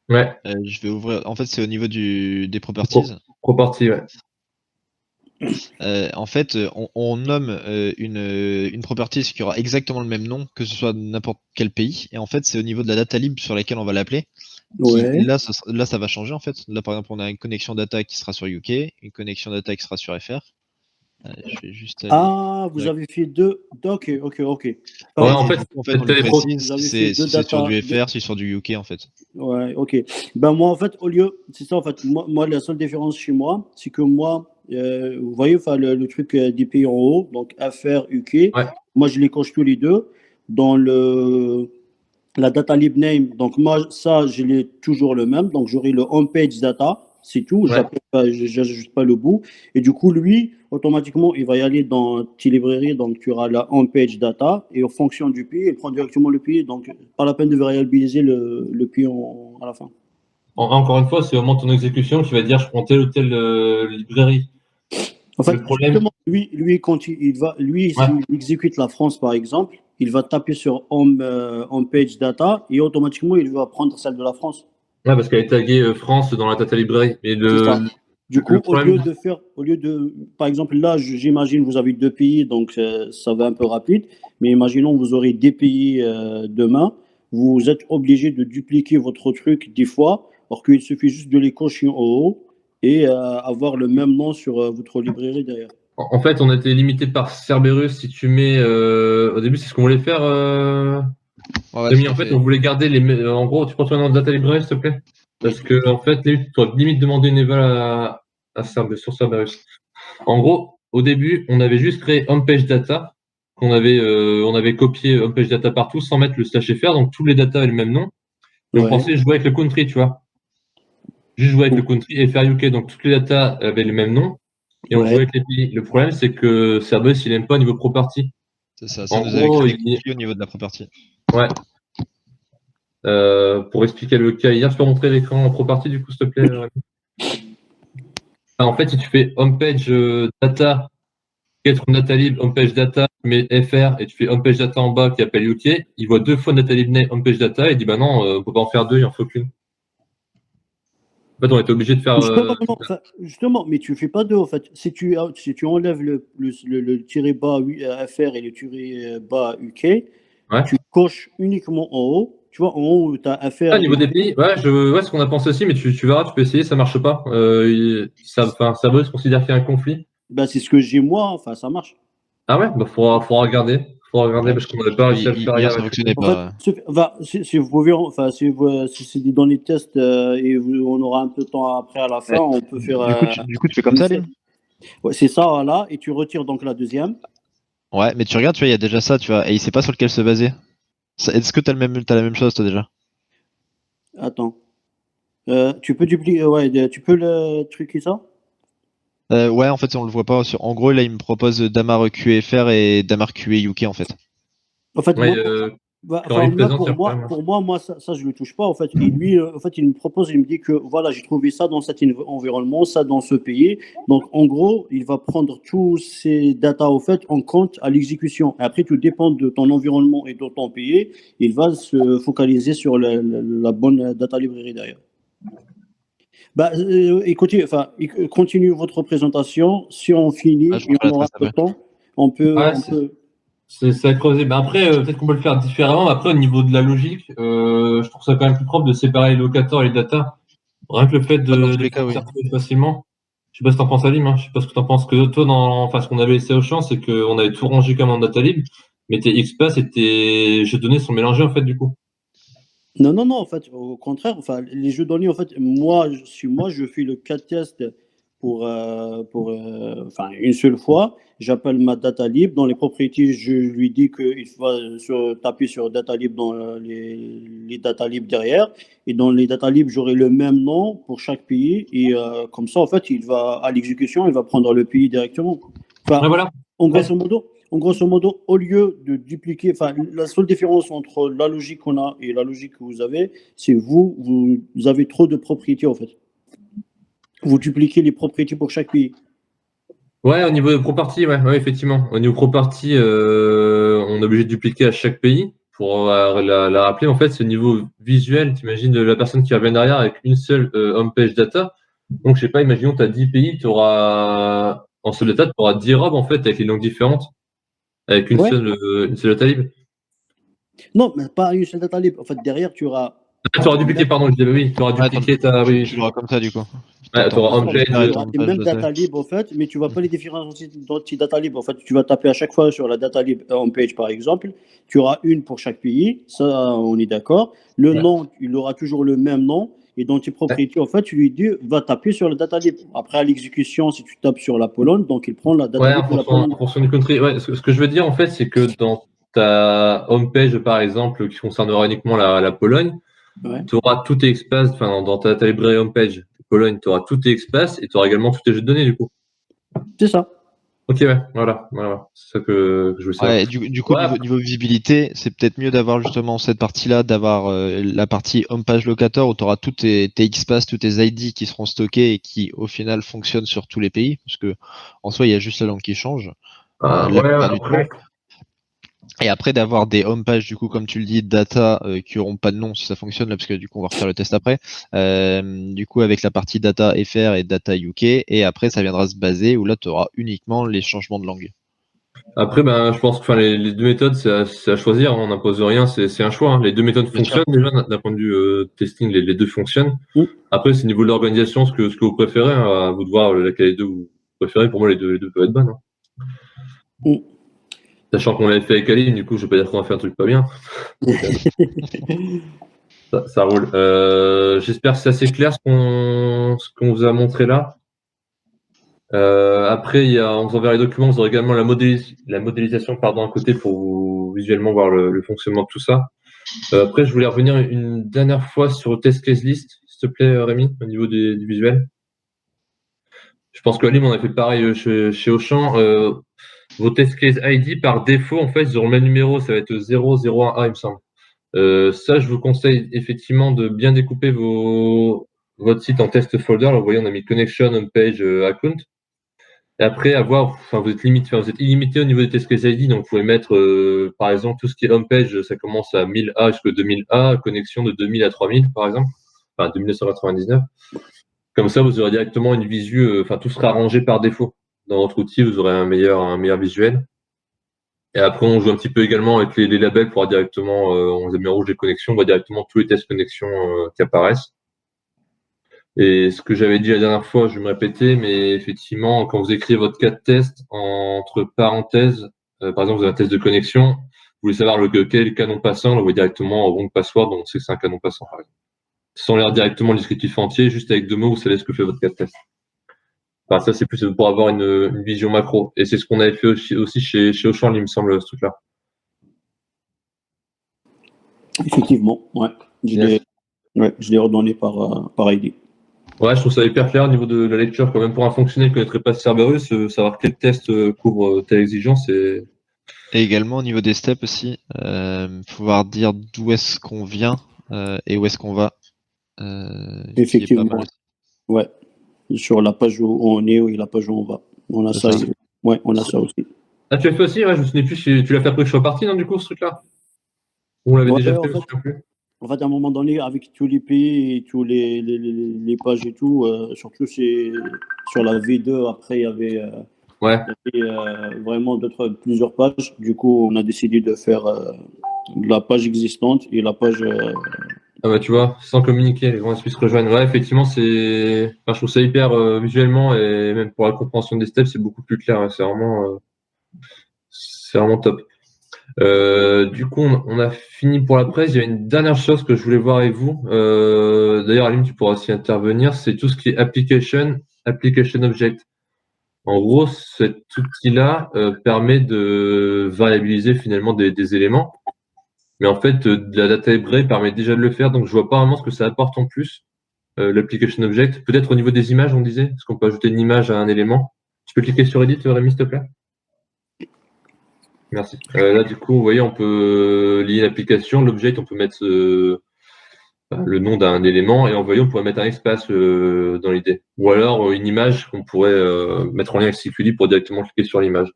Ouais, Je vais ouvrir. En fait, c'est au niveau des properties. property, ouais. En fait, on nomme une property qui aura exactement le même nom, que ce soit n'importe quel pays. Et en fait, c'est au niveau de la data lib sur laquelle on va l'appeler. Ouais. Là, ça va changer en fait. Là, par exemple, on a une connexion data qui sera sur UK, une connexion data qui sera sur FR. Je vais juste aller. Ah, vous avez fait deux. Ok. Ouais, Pardon, en fait, En fait, on lui précise vous avez si fait deux c'est sur data. du FR, si c'est sur du UK en fait. Ouais, ok. Ben moi, en fait, au lieu, c'est ça, en fait, moi, la seule différence chez moi, c'est que moi, vous voyez, enfin, le truc des pays en haut, donc FR, UK, ouais. moi, je les coche tous les deux. Dans le la data lib name, donc moi, ça, je l'ai toujours le même. Donc, j'aurai le homepage data, c'est tout. Ouais. Je n'ajoute pas le bout. Et du coup, lui, automatiquement, il va y aller dans tes librairies. Donc, tu auras la homepage data. Et en fonction du pays, il prend directement le pays. Donc, pas la peine de variabiliser le pays à la fin. Encore une fois, c'est au moment de ton exécution que tu vas dire je prends telle ou telle librairie. En fait, Le problème, justement, lui quand Ouais. s'il exécute la France, par exemple, il va taper sur homepage data et automatiquement, il va prendre celle de la France. ouais, parce qu'elle est taguée France dans la data library. Et C'est ça. Du coup, problème, au lieu de, par exemple, là, j'imagine vous avez 2 pays, donc ça va un peu rapide, mais imaginons vous aurez des pays demain, vous êtes obligé de dupliquer votre truc 10 fois, alors qu'il suffit juste de les cocher en haut et avoir le même nom sur votre librairie derrière. en fait, on était limité par Cerberus. Si tu mets, au début, c'est ce qu'on voulait faire. Ouais, Demi, tout à en fait, fait. on voulait garder en gros, tu prends ton nom de data library, s'il te plaît? Parce que, en fait, tu dois limite demander une eval sur Cerberus. En gros, au début, on avait juste créé homepage data, on avait copié homepage data partout sans mettre le /fr, donc tous les data avaient le même nom. Et on Ouais. pensait jouer avec le country, tu vois. Juste jouer avec le country et faire UK, donc toutes les data avaient le même nom. Et on Ouais. jouait avec les pays. Le problème, c'est que Cerberus, il aime pas au niveau property. C'est ça, ça En nous avait gros, créé des conflits au niveau de la property. ouais. Pour expliquer le cas hier, je peux montrer l'écran en property du coup, s'il te plaît, Rémi. En fait, si tu fais homepage data, get from datalib, homepage data, tu mets fr et tu fais homepage data en bas qui appelle UK, il voit 2 fois datalib name homepage data et il dit bah non, on peut pas en faire 2, il en faut qu'une. En fait, on était obligé de faire. Justement, mais tu fais pas deux en fait. Si tu enlèves le tiret bas FR et le tiret bas UK, Ouais. tu coches uniquement en haut. Tu vois, en haut, tu as FR. Au niveau des pays, ouais, ce qu'on a pensé aussi, mais tu verras, tu peux essayer, ça marche pas. Cerberus considère qu'il y a un conflit. Ben, c'est ce que j'ai moi, enfin, ça marche. Ah ouais, bah faudra regarder. Faudra regarder Ouais. parce qu'on n'avait pas réussi à le faire Hier, hier ça avec fonctionnait En fait, pas. si vous pouvez, enfin, si c'est dit dans les tests et on aura un peu de temps après à la fin, Ouais. on peut faire. Du coup, tu fais comme ça, Lim? Ouais, c'est ça, voilà, et tu retires donc la deuxième. Ouais, mais tu regardes, tu vois, il y a déjà ça, tu vois, et il sait pas sur lequel se baser. Est-ce que t'as la même chose, toi, déjà? Attends. Tu peux dupliquer, ouais, tu peux le truquer ça? Ouais, en fait, on le voit pas. En gros, là, il me propose Damar QFR et Damar QE UK, en fait. En fait, Ouais, quand enfin, il présente, il y a un problème. moi, ça, je le touche pas. En fait, et lui, en fait, il me propose, il me dit que voilà, j'ai trouvé ça dans cet environnement, ça dans ce pays. Donc, en gros, il va prendre tous ces datas au fait en compte à l'exécution. Et après, tout dépend de ton environnement et de ton pays. Il va se focaliser sur la bonne data librairie derrière. Bah, écoutez, enfin, continue votre présentation. Si on finit Ah, je et on montrerai la aura trace un peu de après. temps, on peut, Ouais, on peut. c'est à creuser. Ben après, peut-être qu'on peut le faire différemment. Après, au niveau de la logique, je trouve ça quand même plus propre de séparer les locateurs et les data. Rien que le fait Ah, dans tous de les cas, pouvoir oui. s'y retrouver facilement. Je sais pas ce que t'en penses, Alim, hein. Je sais pas ce que t'en penses que toi, enfin, ce qu'on avait laissé au champ, c'est qu'on avait tout rangé comme en data lib, mais tes XPath et tes jeux de données sont mélangés, en fait, du coup. Non, non, non, en fait, au contraire, enfin, les jeux de données, en fait, moi, je fais le cas test enfin, une seule fois. J'appelle ma data lib. Dans les propriétés, je lui dis qu'il va taper sur data lib dans les data lib derrière. Et dans les data lib, j'aurai le même nom pour chaque pays. Et comme ça, en fait, il va à l'exécution, il va prendre le pays directement. Enfin, Ouais, voilà. en grosso modo, au lieu de dupliquer, enfin, la seule différence entre la logique qu'on a et la logique que vous avez, c'est vous avez trop de propriétés en fait. Vous dupliquez les propriétés pour chaque pays. Ouais, au niveau de property, ouais, effectivement. Au niveau property, on est obligé de dupliquer à chaque pays pour la rappeler. En fait, c'est au niveau visuel. T'imagines la personne qui revient derrière avec une seule homepage data. Donc, je sais pas, imaginons tu as 10 pays, tu auras en seule data, tu auras 10 robes en fait avec les langues différentes, avec Ouais. une seule data lib. Non, mais pas une seule data lib. En fait, derrière, tu auras. Ah, tu auras dupliqué, pardon, je disais, oui, tu auras Ouais, dupliqué ta. Oui, tu l'auras comme ça, du coup. ouais, tu auras homepage. Tu auras les mêmes data lib en fait, mais tu ne vas pas les différencier dans tes data lib. En fait, tu vas taper à chaque fois sur la data lib homepage par exemple. Tu auras une pour chaque pays, ça on est d'accord. Le nom, il aura toujours le même nom. Et dans tes propriétés, en fait, tu lui dis, va taper sur la data lib. Après, à l'exécution, si tu tapes sur la Pologne, donc il prend la data Ouais, lib de la Pologne. en fonction du country. Ouais, ce que je veux dire, en fait, c'est que dans ta homepage, par exemple, qui concernera uniquement la Pologne, Ouais. tu auras tous tes espaces, enfin, dans ta librairie homepage de Pologne, tu auras tous tes espaces et tu auras également tous tes jeux de données, du coup. C'est ça. Ok, ouais, voilà. C'est ça que je veux savoir. Ouais, du coup, Ouais. niveau visibilité, c'est peut-être mieux d'avoir justement cette partie-là, d'avoir la partie homepage locator où tu auras tous tes XPath, tous tes ID qui seront stockés et qui au final fonctionnent sur tous les pays, parce que en soi, il y a juste la langue qui change la plupart du temps. Et après d'avoir des homepages, du coup, comme tu le dis, data qui auront pas de nom si ça fonctionne, là, parce que du coup, on va refaire le test après. Du coup, avec la partie data FR et data UK, et après, ça viendra se baser où là, tu auras uniquement les changements de langue. Après, ben, je pense que les deux méthodes, c'est à choisir. On n'impose rien, c'est un choix. Les deux méthodes Bien sûr. fonctionnent déjà d'un point de vue testing. Les deux fonctionnent. Mm. Après, c'est au niveau de l'organisation, ce que vous préférez. Hein, à vous de voir laquelle des deux vous préférez. Pour moi, les deux peuvent être bonnes. Hein. Mm. Sachant qu'on l'avait fait avec Aline, du coup, je vais pas dire qu'on a fait un truc pas bien. Ça roule. J'espère que c'est assez clair ce qu'on vous a montré là. Après, on vous enverra les documents, vous aurez également la modélisation à côté pour vous visuellement voir le fonctionnement de tout ça. Après, je voulais revenir une dernière fois sur le test case list, s'il te plaît, Rémi, au niveau du visuel. Je pense que Alim, on a fait pareil chez Auchan. Vos test case ID, par défaut, en fait, ils auront le même numéro, ça va être 001A, il me semble. Ça, je vous conseille effectivement de bien découper votre site en test folder. Là, vous voyez, on a mis connection, homepage, account. Et après, vous êtes illimité au niveau des test case ID, donc vous pouvez mettre, par exemple, tout ce qui est homepage, ça commence à 1000A jusqu'à 2000A, connexion de 2000 à 3000, par exemple, enfin 2999. Comme ça, vous aurez directement une visu, tout sera arrangé par défaut. Dans votre outil, vous aurez un meilleur visuel. Et après, on joue un petit peu également avec les labels pour directement, on les a mis en rouge les connexions, on voit directement tous les tests connexions qui apparaissent. Et ce que j'avais dit la dernière fois, je vais me répéter, mais effectivement, quand vous écrivez votre cas de test, entre parenthèses, par exemple, vous avez un test de connexion, vous voulez savoir quel est le canon passant, on le voit directement en wrong password, donc on sait que c'est un canon passant, par exemple. Sans lire directement le descriptif entier, juste avec 2 mots, vous savez ce que fait votre cas de test. Enfin, ça, c'est plus pour avoir une vision macro. Et c'est ce qu'on avait fait aussi chez Auchan, il me semble, ce truc-là. Effectivement, ouais. Je l'ai redonné par ID. Ouais, je trouve ça hyper clair au niveau de la lecture. Quand même pour un fonctionnaire qui ne connaîtrait pas Cerberus, savoir quel test couvre telle exigence, c'est. Et également au niveau des steps aussi, pouvoir dire d'où est-ce qu'on vient et où est-ce qu'on va. Effectivement, qui est pas mal. ouais. Sur la page où on est et la page où on va. On a ça. Ouais, on a ça aussi. Ah, tu l'as fait aussi? Ouais, je me souviens plus. Tu l'as fait après que je sois parti, non, du coup, ce truc-là? Ou on l'avait déjà fait, je me souviens plus. En fait, à un moment donné, avec tous les pays et tous les pages et tout, surtout sur la V2, après, il y avait, vraiment plusieurs pages. Du coup, on a décidé de faire la page existante et la page. Ah bah tu vois, sans communiquer, les grands esprits se rejoignent. Ouais, effectivement, je trouve ça hyper visuellement et même pour la compréhension des steps, c'est beaucoup plus clair. Hein. C'est vraiment top. Du coup, on a fini pour la presse. Il y a une dernière chose que je voulais voir avec vous. D'ailleurs, Alim, tu pourras aussi intervenir. C'est tout ce qui est application object. En gros, cet outil-là permet de variabiliser finalement des éléments. Mais en fait, la data library permet déjà de le faire. Donc, je vois pas vraiment ce que ça apporte en plus, l'application object. Peut-être au niveau des images, on disait. Est-ce qu'on peut ajouter une image à un élément? Tu peux cliquer sur Edit, Rémi, s'il te plaît? Merci. Là, du coup, vous voyez, on peut lier l'application, l'objet, on peut mettre le nom d'un élément et en voyant, on pourrait mettre un espace dans l'idée. Ou alors une image qu'on pourrait mettre en lien avec CQLI pour directement cliquer sur l'image.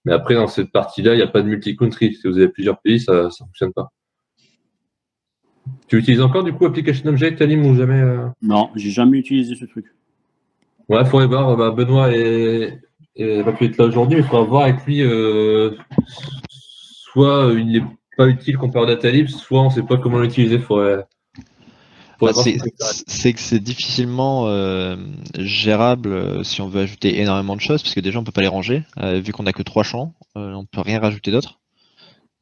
Mais après, dans cette partie-là, il n'y a pas de multi-country. Si vous avez plusieurs pays, ça ne fonctionne pas. Tu utilises encore, du coup, Application Object, Alim, ou jamais Non, j'ai jamais utilisé ce truc. Ouais, il faudrait voir. Benoît va plus être là aujourd'hui, mais il faudra voir avec lui. Soit il n'est pas utile comparé à Datalib, soit on ne sait pas comment l'utiliser. C'est que c'est difficilement gérable si on veut ajouter énormément de choses, parce que déjà on peut pas les ranger, vu qu'on a que 3 champs, on peut rien rajouter d'autre.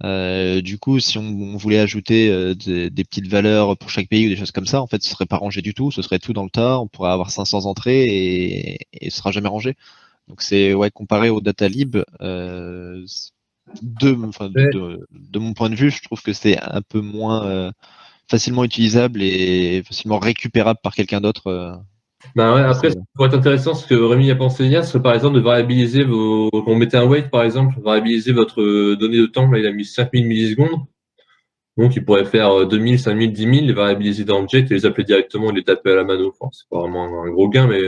Du coup, si on voulait ajouter des petites valeurs pour chaque pays ou des choses comme ça, en fait, ce serait pas rangé du tout, ce serait tout dans le tas, on pourrait avoir 500 entrées et ce sera jamais rangé. Donc c'est comparé au Datalib, de mon point de vue, je trouve que c'est un peu moins facilement utilisable et facilement récupérable par quelqu'un d'autre. Bah ouais, après, ça pourrait être intéressant, ce que Rémi a pensé hier, c'est par exemple de variabiliser quand on mettait un weight, par exemple, variabiliser votre donnée de temps. Là, il a mis 5000 millisecondes. Donc, il pourrait faire 2000, 5000, 10 000, les variabiliser dans Object et les appeler directement et les taper à la mano. Enfin, c'est pas vraiment un gros gain, mais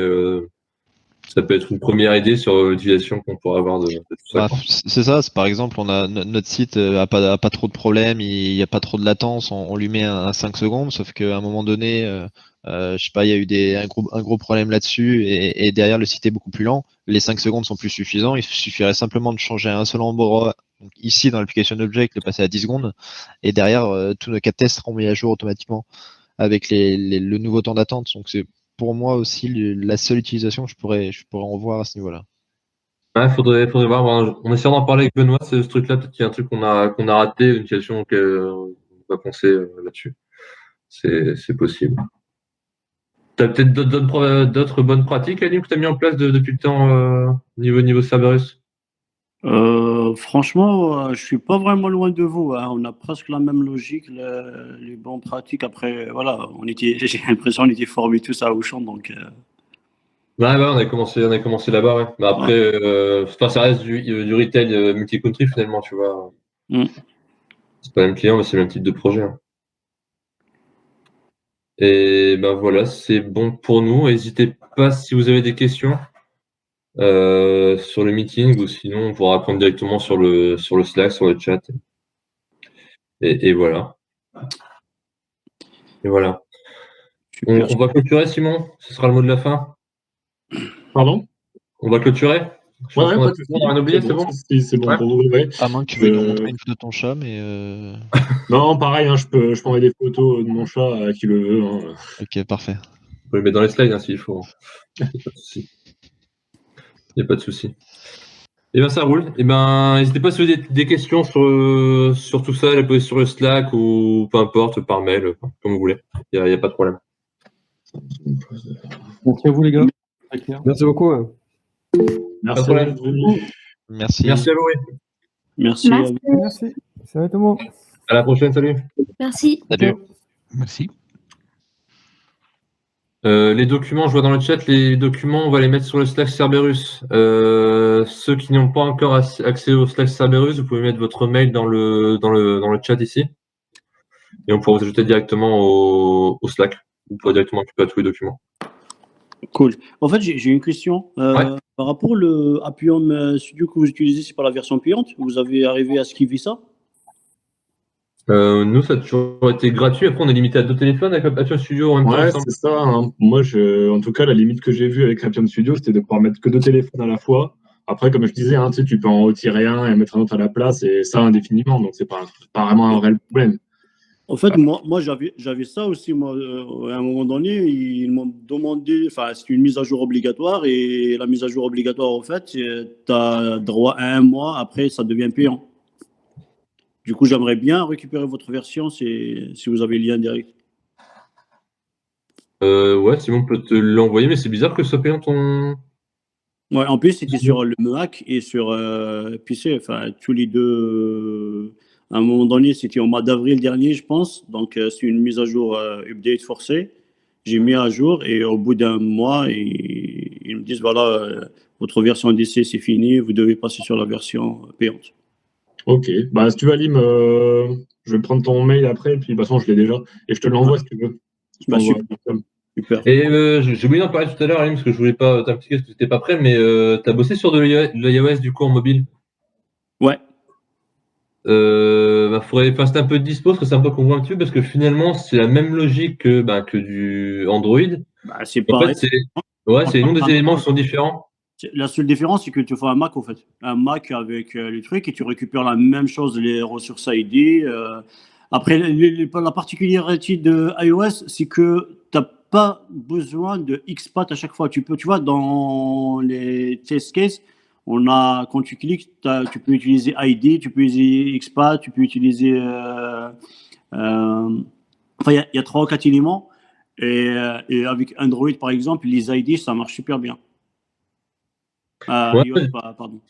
ça peut être une première idée sur l'utilisation qu'on pourrait avoir de tout ça. C'est ça, par exemple, notre site a pas trop de problèmes, il n'y a pas trop de latence, on lui met un 5 secondes, sauf qu'à un moment donné, je sais pas, il y a eu un gros problème là-dessus, et derrière le site est beaucoup plus lent. Les 5 secondes sont plus suffisants, il suffirait simplement de changer un seul endroit, donc ici dans l'application Object, le passer à 10 secondes, et derrière, tous nos cas de test seront mis à jour automatiquement avec le nouveau temps d'attente. Donc c'est pour moi aussi la seule utilisation que je pourrais en voir à ce niveau-là. Ouais, faudrait voir. On essaiera d'en parler avec Benoît, ce truc-là. Peut-être qu'il y a un truc qu'on a raté, une utilisation qu'on va penser là-dessus. C'est possible. Tu as peut-être d'autres bonnes pratiques, Alim, que tu as mis en place depuis le temps niveau Cerberus? Franchement, je suis pas vraiment loin de vous, hein. On a presque la même logique, les bonnes pratiques. Après, voilà, j'ai l'impression qu'on était formés tous à Auchan, donc. Ouais, on a commencé là-bas, ouais. Mais après, ça reste du retail multi-country finalement, tu vois. C'est pas le même client, mais c'est le même type de projet. Hein. Et ben voilà, c'est bon pour nous. N'hésitez pas si vous avez des questions sur le meeting ou sinon on pourra répondre directement sur le Slack, sur le chat. Et voilà. Et voilà. On va clôturer, Simon? Ce sera le mot de la fin? Pardon? On va clôturer? Ouais, pas de souci. On a rien oublié, c'est bon? C'est bon pour nous. Ouais. À moins que tu veuilles nous montrer une photo de ton chat, mais. Non, pareil, hein, je peux envoyer des photos de mon chat à qui le veut. Hein. Ok, parfait. On peut le mettre dans les slides s'il faut. Il n'y a pas de souci. Et bien ça roule. Et ben n'hésitez pas si vous avez des questions sur tout ça, les poser sur le Slack ou peu importe, par mail, comme vous voulez. Il n'y a pas de problème. Merci à vous les gars. Merci beaucoup. Merci à vous. Merci. Merci à vous. Merci. Merci. Salut tout le monde. À la prochaine, salut. Merci. Salut. Merci. Les documents, je vois dans le chat, les documents, on va les mettre sur le Slack Cerberus. Ceux qui n'ont pas encore accès au Slack Cerberus, vous pouvez mettre votre mail dans le chat ici. Et on pourra vous ajouter directement au Slack. Vous pourrez directement récupérer tous les documents. Cool. En fait, j'ai une question. Par rapport au Appium Studio que vous utilisez, c'est pas la version payante? Vous avez arrivé à esquiver ça? Nous, ça a toujours été gratuit. Après, on est limité à 2 téléphones avec Appium Studio en même temps. Ouais, c'est ça. Hein. Moi, en tout cas, la limite que j'ai vue avec Appium Studio, c'était de pouvoir mettre que 2 téléphones à la fois. Après, comme je disais, hein, tu peux en retirer un et mettre un autre à la place, et ça indéfiniment. Donc, c'est pas vraiment un réel problème. En fait, moi j'avais ça aussi. Moi, à un moment donné, ils m'ont demandé, enfin, c'est une mise à jour obligatoire, et la mise à jour obligatoire, en fait, tu as droit à 1 mois, après, ça devient payant. Du coup, j'aimerais bien récupérer votre version si vous avez le lien direct. Ouais, Simon peut te l'envoyer, mais c'est bizarre que ce soit payant ton. Ouais, en plus, c'était sur le Mac et sur PC, enfin, tous les deux. À un moment donné, c'était au mois d'avril dernier, je pense. Donc, c'est une mise à jour update forcée. J'ai mis à jour et au bout d'un mois, ils me disent voilà, votre version d'essai, c'est fini, vous devez passer sur la version payante. Ok. Bah, si tu veux, Alim, je vais prendre ton mail après, et puis de toute façon, je l'ai déjà. Et je te l'envoie si tu veux. Je t'envoie. Super. Et j'ai oublié d'en parler tout à l'heure, Alim, parce que je voulais pas t'impliquer parce que tu n'étais pas prêt, mais tu as bossé sur de l'iOS du coup en mobile. Ouais. C'était un peu de dispo, parce que c'est un peu qu'on voit un petit peu, parce que finalement, c'est la même logique que du Android. Bah, c'est En pareil. fait, c'est les noms des éléments qui sont différents. La seule différence, c'est que tu fais un Mac, en fait. Un Mac avec les trucs, et tu récupères la même chose, les ressources ID. Après, la particularité de iOS, c'est que tu n'as pas besoin de XPath à chaque fois. Tu vois, dans les test cases, quand tu cliques, tu peux utiliser ID, tu peux utiliser XPath, tu peux utiliser. Enfin, il y a 3 ou 4 éléments. Et avec Android, par exemple, les ID, ça marche super bien. Ouais, iOS, pardon.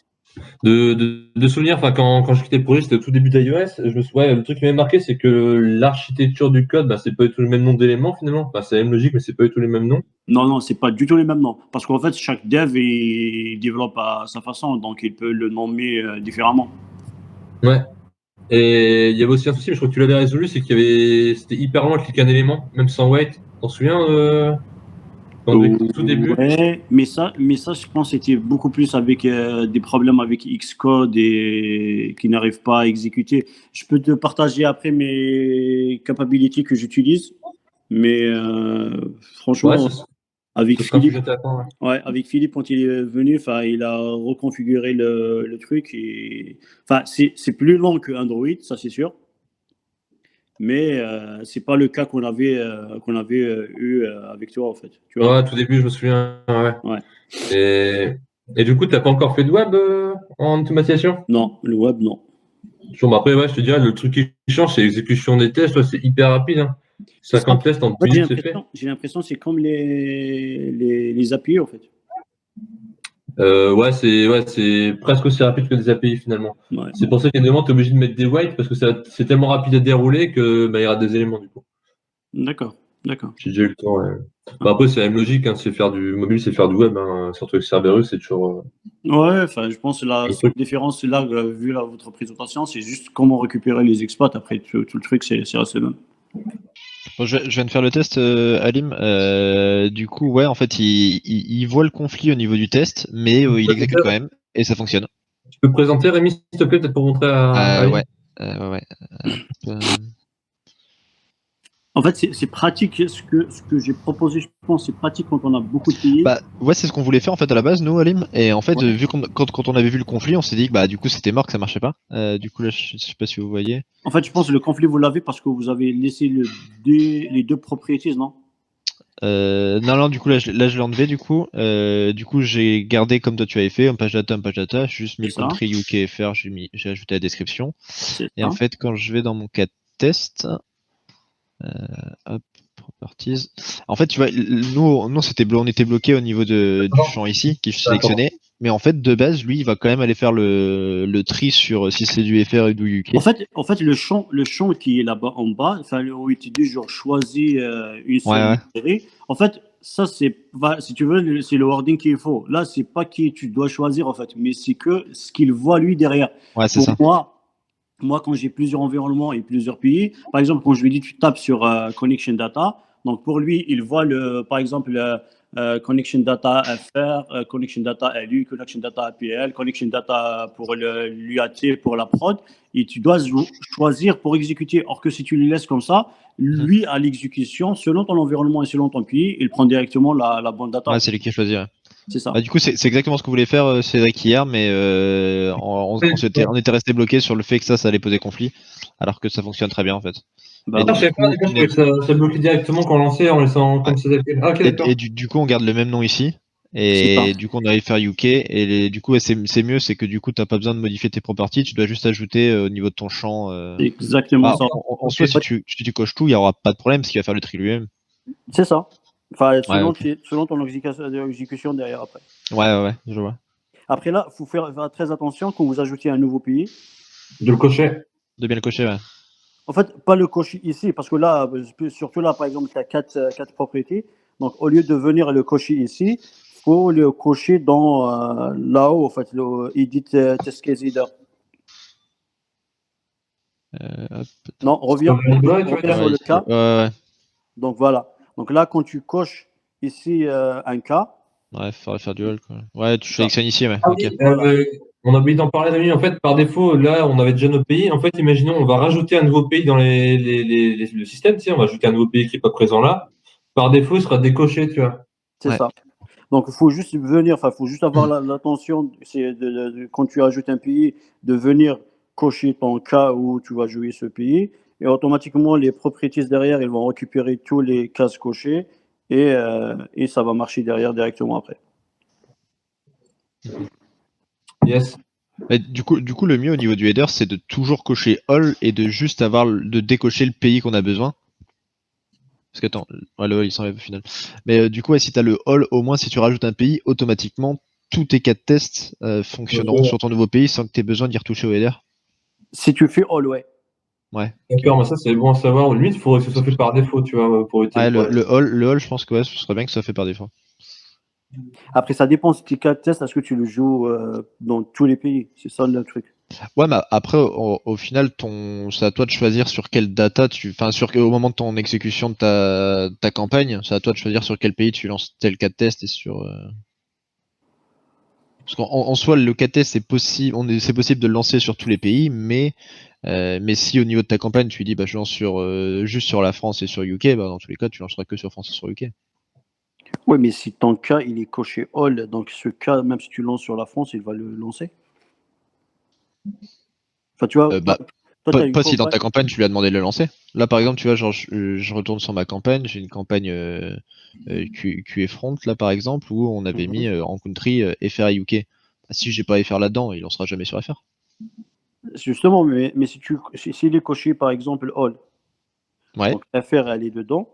De souvenirs, enfin quand j'ai quitté le projet, c'était au tout début d'iOS. Ouais, le truc qui m'avait marqué, c'est que l'architecture du code, bah, c'est pas du tout le même nom d'éléments finalement. Enfin, c'est la même logique, mais c'est pas du tout les mêmes noms. Non, c'est pas du tout les mêmes noms. Parce qu'en fait, chaque dev, il développe à sa façon, donc il peut le nommer différemment. Ouais. Et il y avait aussi un souci, mais je crois que tu l'avais résolu, c'est c'était hyper long à cliquer un élément, même sans wait. T'en souviens quand au tout début? Ouais, mais ça, je pense, c'était beaucoup plus avec des problèmes avec Xcode et qui n'arrivent pas à exécuter. Je peux te partager après mes capabilities que j'utilise, mais Ouais, franchement, avec ce sera un Philippe, sujet intéressant. Ouais. ouais, avec Philippe, quand il est venu, enfin, il a reconfiguré le truc et, enfin, c'est plus long que Android, ça c'est sûr. Mais c'est pas le cas qu'on avait eu avec toi en fait. Tu vois? Ouais, tout début, je me souviens. Ouais. Ouais. Et du coup, t'as pas encore fait de web en automatisation? Non, le web, non. Bon, bah après, ouais, je te dirais, le truc qui change, c'est l'exécution des tests. Ouais, c'est hyper rapide. Hein. C'est 50 simple. tests en En fait, 10 minutes, c'est fait. j'ai l'impression que c'est comme les API en fait. Ouais, c'est presque aussi rapide que des API finalement. Ouais. C'est pour ça qu'il y a des moments, tu es obligé de mettre des waits parce que c'est tellement rapide à dérouler que bah, il y aura des éléments du coup. D'accord, d'accord. J'ai déjà eu le temps. Ouais. Bah, après, c'est la même logique, hein, c'est faire du mobile, c'est faire du web. Hein, surtout avec Cerberus, c'est toujours. Ouais, enfin, je pense que la Le seule truc. différence là, vu là, votre présentation, c'est juste comment récupérer les exploits. Après, tout le truc, c'est resté le même. Bon, je viens de faire le test, Alim. Du coup, ouais, en fait, il voit le conflit au niveau du test, mais il exécute quand même, et ça fonctionne. Tu peux présenter Rémi, s'il te plaît, peut-être pour montrer à Ouais. Ouais. En fait, c'est pratique. Ce que j'ai proposé, je pense, c'est pratique quand on a beaucoup de pays. Bah ouais, c'est ce qu'on voulait faire en fait à la base, nous, Alim. Et en fait, Ouais. vu quand on avait vu le conflit, on s'est dit que bah du coup c'était mort, que ça marchait pas. Du coup là, je sais pas si vous voyez. En fait, je pense que le conflit, vous l'avez parce que vous avez laissé les deux propriétés, non? Non, du coup là, je l'ai enlevé du coup. Du coup, j'ai gardé comme toi tu avais fait, un page data, j'ai juste mis le C'est ça. country UKFR, j'ai ajouté la description. C'est Et ça. en fait, quand je vais dans mon cas de test, hop, properties. En fait, tu vois, nous on était bloqué au niveau du champ ici, qui est sélectionné. Mais en fait, de base, lui, il va quand même aller faire le tri sur si c'est du FR et du UK. En fait, le champ qui est là-bas en bas, enfin, où il te dit genre choisis une seule Ouais. série. En fait, ça c'est, si tu veux, c'est le wording qu'il faut. Là, c'est pas qui tu dois choisir en fait, mais c'est que ce qu'il voit lui derrière. Ouais, c'est ça. Moi, quand j'ai plusieurs environnements et plusieurs pays, par exemple, quand je lui dis tu tapes sur Connection Data, donc pour lui, il voit par exemple Connection Data FR, Connection Data LU, Connection Data APL, Connection Data pour l'UAT, pour la prod, et tu dois choisir pour exécuter. Or que si tu le laisses comme ça, lui, à l'exécution, selon ton environnement et selon ton pays, il prend directement la bonne data. Ouais, c'est lui qui a choisi. Ouais. C'est ça. Bah, du coup, c'est exactement ce que voulait faire Cédric hier, mais on était resté bloqué sur le fait que ça allait poser conflit, alors que ça fonctionne très bien en fait. Bah, Et Ah, du je savais pas, coup, je trouvais que ça bloquait directement quand on lançait en laissant comme ça. Ah, ok, d'accord. et du coup, on garde le même nom ici. c'est ça. Et du coup, on arrive à faire UK. Et du coup, c'est mieux, c'est que du coup, t'as pas besoin de modifier tes properties, tu dois juste ajouter au niveau de ton champ. C'est exactement ça. En soi, si tu coches tout, il n'y aura pas de problème, parce qu'il va faire le tri lui-même. C'est ça. Enfin, Ouais, ok. selon ton exécution derrière après. Ouais, je vois. Après là, il faut faire très attention quand vous ajoutez un nouveau pays. De le cocher. De bien le cocher, ouais. En fait, pas le cocher ici, parce que là, surtout là, par exemple, tu as quatre propriétés. Donc, au lieu de venir le cocher ici, il faut le cocher dans là-haut, en fait, le Edit Test Case Header. Hop. Non, reviens sur le cas. Ouais. Donc, voilà. Donc là, quand tu coches ici un cas. Ouais, il faudrait faire du all, quoi. Ouais, tu sélectionnes ici, ouais. Ah, Ok. oui, on a oublié d'en parler, Rémi. En fait, par défaut, là, on avait déjà nos pays. En fait, imaginons, on va rajouter un nouveau pays dans le système. Tu sais, on va ajouter un nouveau pays qui n'est pas présent là. Par défaut, il sera décoché, tu vois. C'est ça. Donc, il faut juste venir, il faut juste avoir l'attention, quand tu ajoutes un pays, de venir cocher ton cas où tu vas jouer ce pays. Et automatiquement, les propriétés derrière, ils vont récupérer tous les cases cochées et ça va marcher derrière directement après. Yes. Mais du coup, le mieux au niveau du header, c'est de toujours cocher all et de juste de décocher le pays qu'on a besoin. Parce que attends, ouais, le all il s'enlève au final. Mais du coup, si tu as le all, au moins si tu rajoutes un pays, automatiquement, tous tes cas de test fonctionneront sur ton nouveau pays sans que tu aies besoin d'y retoucher au header. Si tu fais all, ouais. Ouais. D'accord, mais ça c'est bon à savoir. Limite, il faudrait que ce soit fait par défaut, tu vois, pour éviter Ouais, le problème. le all, je pense que ce serait bien que ça soit fait par défaut. Après, ça dépend si tes cas de test, est-ce que tu le joues dans tous les pays? C'est ça le truc. Ouais, mais après, au final, c'est à toi de choisir sur quelle data au moment de ton exécution de ta campagne, c'est à toi de choisir sur quel pays tu lances tel cas de test et sur. Parce qu'en soi, le cas de test, c'est possible de le lancer sur tous les pays, mais si au niveau de ta campagne, tu dis, bah, je lance juste sur la France et sur UK, bah, dans tous les cas, tu lanceras que sur France et sur UK. Oui, mais si ton cas, il est coché all, donc ce cas, même si tu lances sur la France, il va le lancer. Enfin, tu vois, Bah, toi, t'as une pas si dans campagne. ta campagne, tu lui as demandé de le lancer. Là, par exemple, tu vois, genre, je retourne sur ma campagne, j'ai une campagne QA Front, là, par exemple, où on avait mis en country FR et UK. Bah, si j'ai pas FR là-dedans, il lancera jamais sur FR. Justement, mais s'il est coché, par exemple, all, Ouais. donc FR, elle est dedans,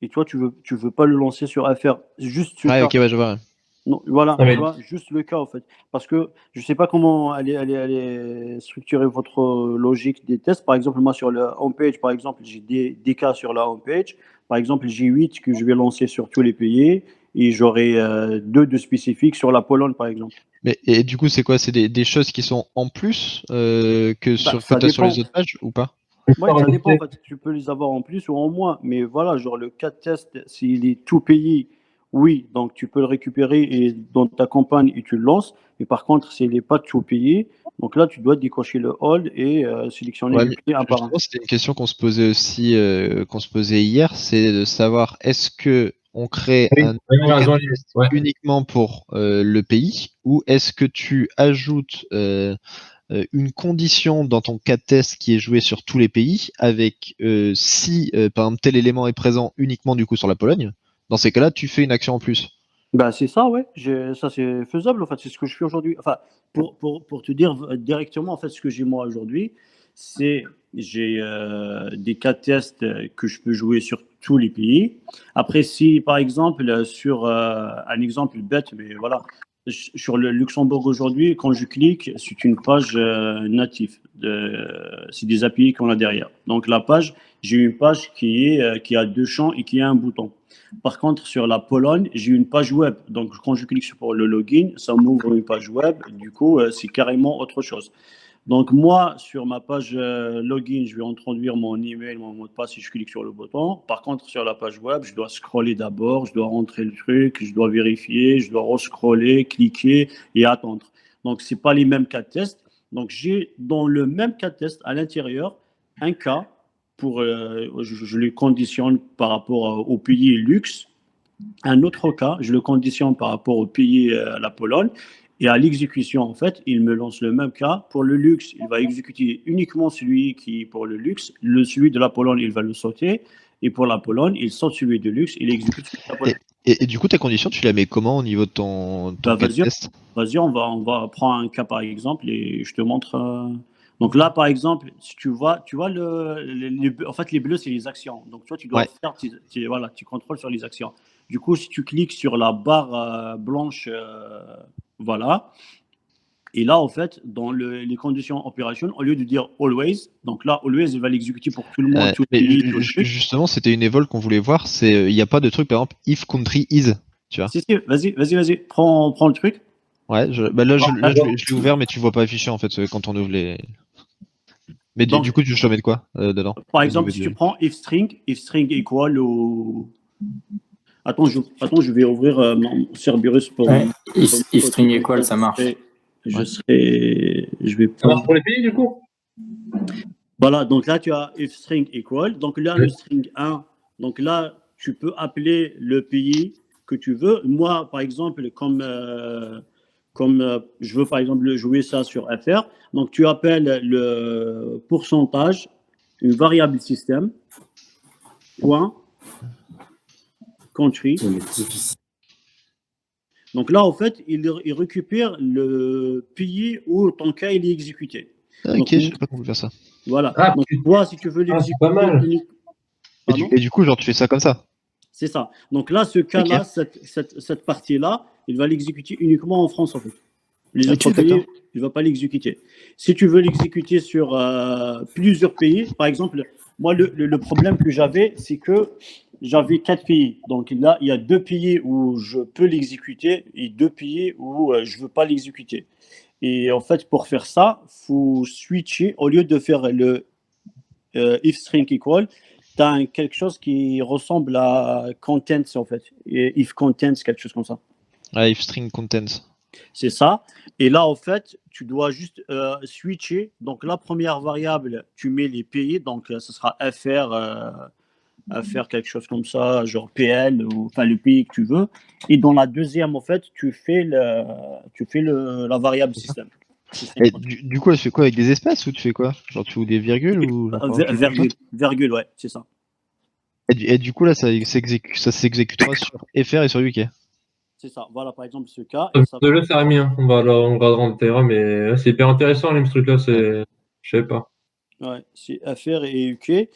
et toi, tu veux pas le lancer sur FR, juste ce Ouais, cas. ok, ouais, je vois. Non, voilà, Ah, mais- tu vois, juste le cas, en fait. Parce que je sais pas comment allez structurer votre logique des tests. Par exemple, moi, sur la homepage, par exemple, j'ai des cas sur la homepage. Par exemple, j'ai 8 que je vais lancer sur tous les pays, et j'aurai 2 de spécifiques sur la Pologne, par exemple. Et du coup, c'est quoi? C'est des choses qui sont en plus que Bah, tu ça as sur dépend. les autres pages ou pas? Ouais, ça dépend en fait. Tu peux les avoir en plus ou en moins. Mais voilà, genre le cas de test, s'il est tout payé, oui, donc tu peux le récupérer et dans ta campagne et tu le lances. Mais par contre, s'il n'est pas tout payé, donc là, tu dois décocher le hold et sélectionner Ouais, les mais pays un par un. justement, c'était une question qu'on se posait aussi, qu'on se posait hier, c'est de savoir est-ce que on crée Oui, un oui, nouveau raison, cas de test ouais. uniquement pour le pays ou est-ce que tu ajoutes une condition dans ton cas de test qui est joué sur tous les pays avec si par exemple tel élément est présent uniquement du coup sur la Pologne, dans ces cas-là, tu fais une action en plus. Bah, c'est ça, ouais. Ça, c'est faisable, en fait. C'est ce que je fais aujourd'hui. Enfin, pour te dire directement, en fait, ce que j'ai moi aujourd'hui, c'est j'ai des cas de tests que je peux jouer sur tous les pays. Après, si, par exemple, sur un exemple bête, mais voilà, sur le Luxembourg aujourd'hui, quand je clique, c'est une page native. C'est des API qu'on a derrière. Donc, la page, j'ai une page qui a 2 champs et qui a un bouton. Par contre, sur la Pologne, j'ai une page web. Donc, quand je clique sur le login, ça m'ouvre une page web. Du coup, c'est carrément autre chose. Donc, moi, sur ma page login, je vais introduire mon email, mon mot de passe si je clique sur le bouton. Par contre, sur la page web, je dois scroller d'abord, je dois rentrer le truc, je dois vérifier, je dois rescroller, cliquer et attendre. Donc, ce n'est pas les mêmes cas de test. Donc, j'ai dans le même cas de test à l'intérieur un cas je le conditionne par rapport au pays luxe. Un autre cas, je le conditionne par rapport au pays la Pologne. Et à l'exécution, en fait, il me lance le même cas. Pour le luxe, il va exécuter uniquement celui qui est pour le luxe. Celui de la Pologne, il va le sauter. Et pour la Pologne, il saute celui de luxe, il exécute celui de la Pologne. Et du coup, ta condition, tu la mets comment au niveau de ton cas de test? Vas-y, on va prendre un cas par exemple et je te montre. Donc là, par exemple, si tu vois en fait, les bleus, c'est les actions. Donc toi, tu dois Ouais. faire, voilà, tu contrôles sur les actions. Du coup, si tu cliques sur la barre blanche, voilà. Et là, en fait, dans les conditions opérationnelles, au lieu de dire always, donc là, always, il va l'exécuter pour tout le monde, tout le Mais pays, tout le truc. justement, c'était une évol qu'on voulait voir. C'est il n'y a pas de truc, par exemple, if country is, tu vois. Si, vas-y, prends le truc. Ouais, là, je l'ai ouvert, mais tu vois pas affiché en fait quand on ouvre les. Mais Donc, du coup, tu mets de quoi dedans par au niveau exemple, si tu prends if string equal au. Attends, je vais ouvrir mon Cerberus pour. Ouais, if string equal, ça marche. Je vais Ça marche pour les pays, du coup? Voilà, donc là, tu as if string equal. Donc là, le string 1. Donc là, tu peux appeler le pays que tu veux. Moi, par exemple, comme je veux, par exemple, jouer ça sur FR, donc tu appelles le pourcentage, une variable système, point, country. Donc là, en fait, il récupère le pays où ton cas il est exécuté. Ah, Donc, ok, je sais pas qu'on peut faire ça. voilà. Ah, donc toi, si tu veux c'est l'exécuter pas mal. unique. Et du coup, genre, tu fais ça comme ça. C'est ça. Donc là, ce cas-là, cette partie-là, il va l'exécuter uniquement en France, en fait. Les autres pays, il ne va pas l'exécuter. Si tu veux l'exécuter sur plusieurs pays, par exemple, moi, le problème que j'avais, c'est que j'avais 4 pays. Donc là, il y a 2 pays où je peux l'exécuter et 2 pays où je ne veux pas l'exécuter. Et en fait, pour faire ça, il faut switcher. Au lieu de faire le if string equal, tu as quelque chose qui ressemble à contents, en fait. Et if contents, quelque chose comme ça. Ah, if string contents. C'est ça. Et là, en fait, tu dois juste switcher. Donc, la première variable, tu mets les pays. Donc, ce sera FR, quelque chose comme ça, genre PL, ou enfin le pays que tu veux. Et dans la deuxième, en fait, tu fais la variable système. Et du coup, tu fais quoi avec des espaces ou tu fais quoi? Genre, tu fous des virgules ou virgule, ouais, c'est ça. Et du coup, là, ça s'exécutera sur FR et sur UK. C'est ça. Voilà, par exemple, ce cas. De le faire mis, hein. On regardera en détail, mais c'est hyper intéressant, ce truc-là. Je savais pas. Ouais, c'est FR et UK. Et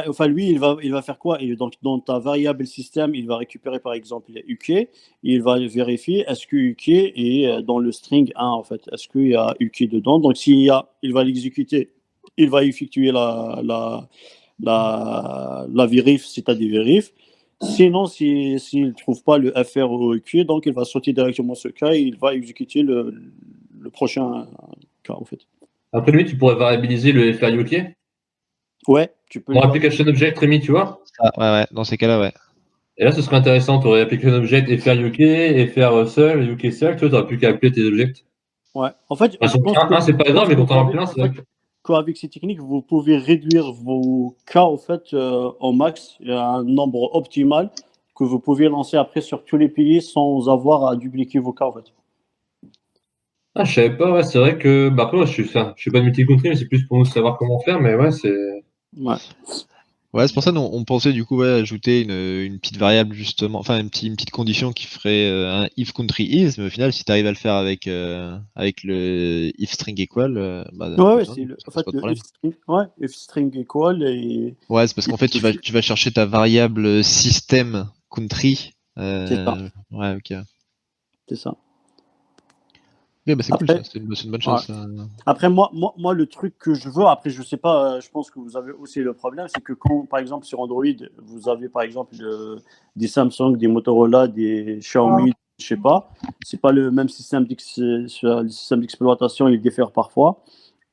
enfin, lui, il va faire quoi? Et donc, dans ta variable système, il va récupérer par exemple UK. Et il va vérifier est-ce que UK est dans le string 1, en fait. Est-ce qu'il y a UK dedans? Donc, s'il y a, il va l'exécuter. Il va effectuer la vérif si tu as des vérifs. Sinon, s'il ne trouve pas le FR ou UK, donc il va sauter directement ce cas et il va exécuter le prochain cas, en fait. Après lui, tu pourrais variabiliser le FR UK. Ouais, tu peux. Dans application object, Rémi, tu vois? Ouais, dans ces cas-là, ouais. Et là, ce serait intéressant. Tu aurais application object FR UK, FR seul, UK seul. Tu n'auras plus qu'à appeler tes objects. Ouais, en fait, c'est pas grave, mais quand tu en as plein, c'est vrai que. Avec ces techniques, vous pouvez réduire vos cas en fait au max. Il y a un nombre optimal que vous pouvez lancer après sur tous les pays sans avoir à dupliquer vos cas en fait. Ah, je savais pas, ouais, c'est vrai que. Bah, après, je suis pas de multi-country, mais c'est plus pour nous savoir comment faire, mais ouais, c'est. Ouais. Ouais, c'est pour ça qu'on pensait du coup ajouter une petite variable justement, enfin une petite condition qui ferait un if country is, mais au final si tu arrives à le faire avec le if string equal, ouais, c'est le if string equal et. Ouais, c'est parce qu'en fait tu vas chercher ta variable system country. C'est ça. Ouais, ok. C'est ça. Ouais, bah c'est cool, ça. C'est une bonne chose. Ouais. Après, moi, le truc que je veux, après, je sais pas, je pense que vous avez aussi le problème, c'est que quand, par exemple, sur Android, vous avez, par exemple, des Samsung, des Motorola, des Xiaomi, je sais pas, c'est pas le même système d'exploitation, il diffère parfois.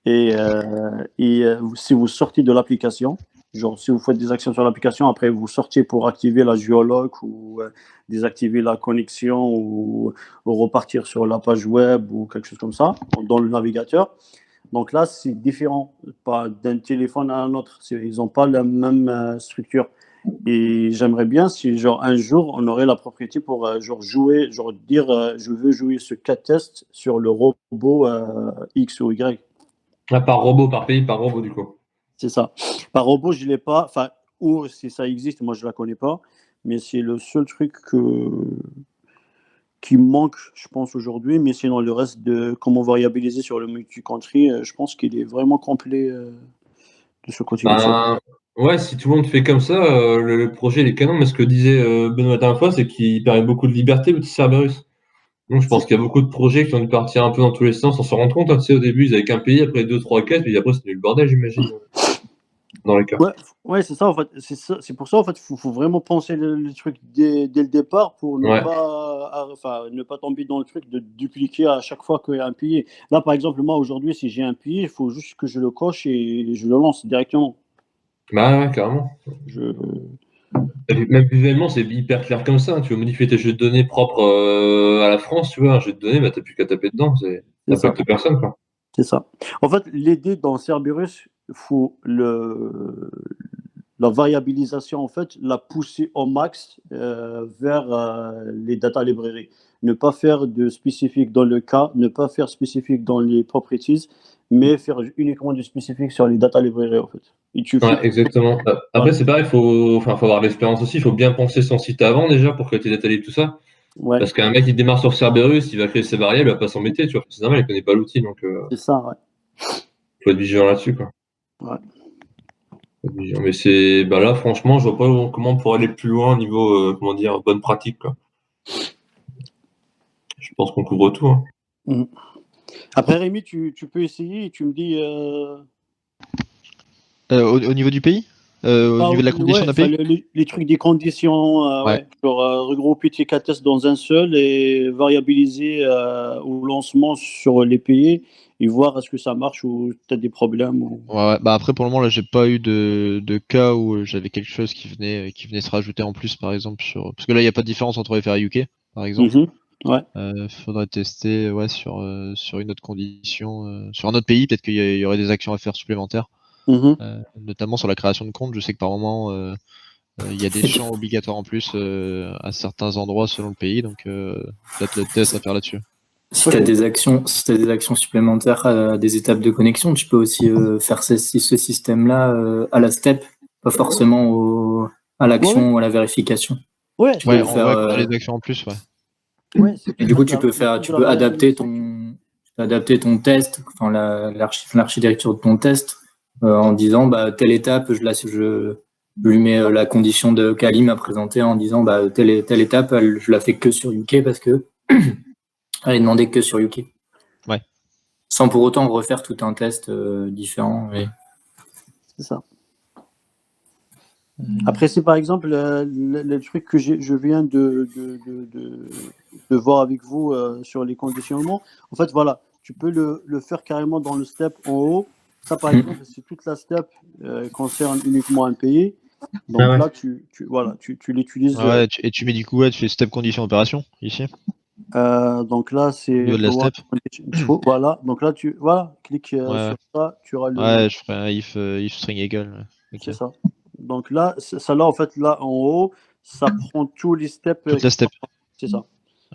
Et si vous sortez de l'application, genre si vous faites des actions sur l'application, après vous sortez pour activer la géologue ou désactiver la connexion ou repartir sur la page web ou quelque chose comme ça dans le navigateur. Donc là, c'est différent, pas d'un téléphone à un autre. Ils n'ont pas la même structure. Et j'aimerais bien si genre un jour on aurait la propriété pour genre jouer, genre dire je veux jouer ce cas test sur le robot X ou Y. Ah, par robot, par pays, par robot, du coup. C'est ça. Par robot, je ne l'ai pas. Enfin, ou si ça existe, moi, je ne la connais pas. Mais c'est le seul truc qui manque, je pense, aujourd'hui. Mais sinon, le reste de comment variabiliser sur le multi-country, je pense qu'il est vraiment complet de ce côté-là. Ouais, si tout le monde fait comme ça, le projet il est canon. Mais ce que disait Benoît la dernière fois, c'est qu'il permet beaucoup de liberté, petit Cerberus. Donc, je pense qu'il y a beaucoup de projets qui ont dû partir un peu dans tous les sens sans s'en rendre compte. Hein. Tu sais, au début, ils avaient qu'un pays, après 2, 3, 4, puis après, c'était le bordel, j'imagine, dans les cas. Ouais, c'est ça, en fait. C'est pour ça, en fait, faut vraiment penser le truc dès le départ pour ne pas tomber dans le truc de dupliquer à chaque fois qu'il y a un pays. Là, par exemple, moi, aujourd'hui, si j'ai un pays, il faut juste que je le coche et je le lance directement. Bah ouais, carrément. Même visuellement, c'est hyper clair comme ça. Hein. Tu veux modifier tes jeux de données propres à la France, tu vois, un jeu de données, bah, t'as plus qu'à taper dedans. Ça impacte personne, quoi. C'est ça. En fait, l'idée dans Cerberus, il faut la variabilisation, en fait, la pousser au max vers les data librairies. Ne pas faire de spécifique dans le cas, ne pas faire spécifique dans les properties, mais faire uniquement du spécifique sur les data librairies, en fait. Exactement. Après, c'est pareil, faut avoir l'expérience aussi. Il faut bien penser son site avant déjà pour créer tes data libres, tout ça. Ouais. Parce qu'un mec qui démarre sur Cerberus, il va créer ses variables, il va pas s'embêter, tu vois. C'est normal, il connaît pas l'outil, donc c'est ça, ouais. Faut être vigilant là-dessus, quoi. Ouais. Mais c'est là, franchement, je vois pas comment on pourrait aller plus loin au niveau bonne pratique, quoi. Je pense qu'on couvre tout. Hein. Après, Rémi, tu peux essayer et tu me dis. Au niveau du pays Au niveau de la condition d'un pays les trucs des conditions, genre regrouper tes 4 tests dans un seul et variabiliser au lancement sur les pays et voir est-ce que ça marche ou tu as des problèmes. Ouais, bah après pour le moment là j'ai pas eu de cas où j'avais quelque chose qui venait se rajouter en plus par exemple parce que là il n'y a pas de différence entre FR et UK par exemple. Faudrait tester sur une autre condition, sur un autre pays, peut-être qu'il y aurait des actions à faire supplémentaires. Notamment sur la création de compte, je sais que par moment il y a des champs obligatoires en plus à certains endroits selon le pays, donc peut-être le test à faire là-dessus. Si tu as des actions supplémentaires à des étapes de connexion, tu peux aussi faire ce système-là à la step, pas forcément à l'action ou à la vérification. Ouais, tu peux faire les actions en plus, et du coup, tu peux adapter ton test, enfin l'architecture de ton test, en disant telle étape, je lui mets la condition de Kalim à présenter en disant telle étape, je la fais que sur UK parce que elle est demandée que sur UK. Ouais. Sans pour autant refaire tout un test différent. C'est ça. Après, c'est par exemple le truc que je viens de voir avec vous sur les conditionnements. En fait, voilà, tu peux le faire carrément dans le step en haut. Ça, par exemple, si toute la step concerne uniquement un pays, donc là, tu l'utilises. Et tu mets du coup, tu fais step condition opération ici. Donc là, c'est. Au niveau de la step. Voilà, donc là, clique sur ça, tu auras le. Ouais, je ferai un if string equal. Okay. C'est ça. Donc là, ça là, en fait, là en haut, ça prend tous les steps. Toute la step. C'est ça.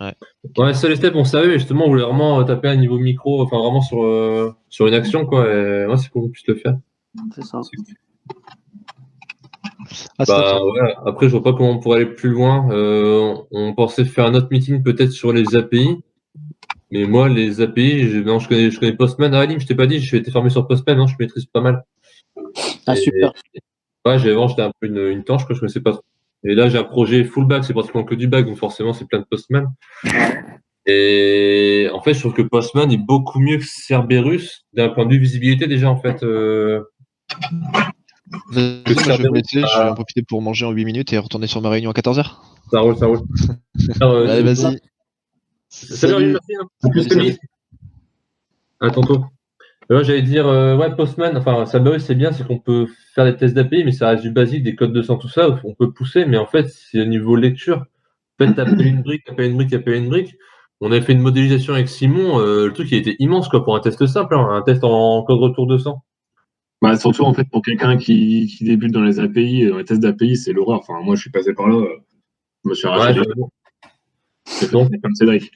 Ouais, ça, les steps, on savait, mais justement, on voulait vraiment taper à un niveau micro, enfin vraiment sur une action, quoi. Et c'est pour qu'on puisse le faire. C'est ça. Ouais. Après, je vois pas comment on pourrait aller plus loin. On pensait faire un autre meeting peut-être sur les API. Mais moi, les API, je connais Postman. Ah, Alim, je t'ai pas dit, j'ai été formé sur Postman, je maîtrise pas mal. Super. Ouais, j'étais un peu une tanche, je connaissais pas trop. Et là, j'ai un projet full back, c'est pratiquement que du back, donc forcément, c'est plein de Postman. Et en fait, je trouve que Postman est beaucoup mieux que Cerberus d'un point de vue visibilité déjà, en fait. Je vais en profiter pour manger en 8 minutes et retourner sur ma réunion à 14h. Ça roule. Allez, vas-y. Salut, merci. À plus, Camille. À tantôt. J'allais dire, Postman, enfin, Cerberus, c'est bien, c'est qu'on peut faire des tests d'API, mais ça reste du basique, des codes 200, tout ça, on peut pousser, mais en fait, c'est au niveau lecture. En fait, t'appelles une brique. On avait fait une modélisation avec Simon, le truc, il était immense, quoi, pour un test simple, un test en code retour 200. Surtout, en fait, pour quelqu'un qui débute dans les API, dans les tests d'API, c'est l'horreur. Enfin, moi, je suis passé par là, je me suis arraché. Comme Cédric.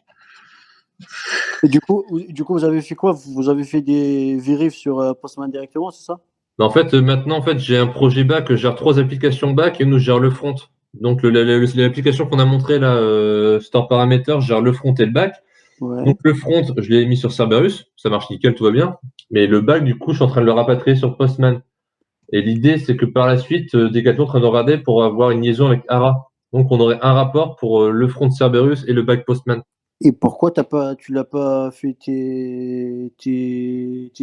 Et du coup, vous avez fait quoi? Vous avez fait des vérifs sur Postman directement, c'est ça? En fait, maintenant, j'ai un projet back, je gère 3 applications back et nous, je gère le front. Donc, l'application qu'on a montrée là, Store Parameter, je gère le front et le back. Ouais. Donc, le front, je l'ai mis sur Cerberus, ça marche nickel, tout va bien. Mais le back, du coup, je suis en train de le rapatrier sur Postman. Et l'idée, c'est que par la suite, Decathlon est en train de regarder pour avoir une liaison avec ARA. Donc, on aurait un rapport pour le front Cerberus et le back Postman. Et pourquoi tu l'as pas fait tes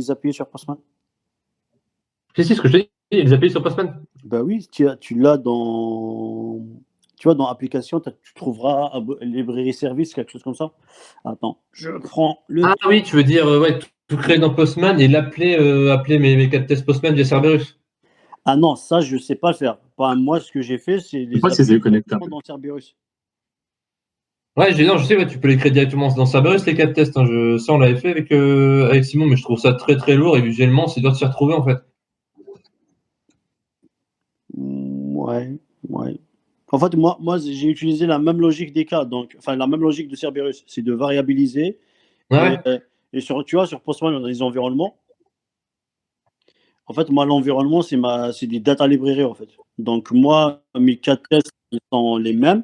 API sur Postman? C'est ce que je te dis, les API sur Postman. Bah oui, tu l'as dans. Tu vois, dans application, tu trouveras librairie service, quelque chose comme ça. Attends, je prends le. Ah oui, tu veux dire, tout créer dans Postman et appeler mes 4 tests Postman via Cerberus. Ah non, ça, je sais pas le faire. Moi, ce que j'ai fait, c'est les applications dans Cerberus. Ouais, je sais, tu peux les créer directement dans Cerberus, les 4 tests. Ça, on l'avait fait avec Simon, mais je trouve ça très très lourd et visuellement, c'est dur de s'y retrouver en fait. Ouais. En fait, moi j'ai utilisé la même logique des cas, la même logique de Cerberus, c'est de variabiliser. Ouais. Et sur Postman, on a des environnements. En fait, moi, l'environnement, c'est des data librairies, en fait. Donc, moi, mes 4 tests sont les mêmes,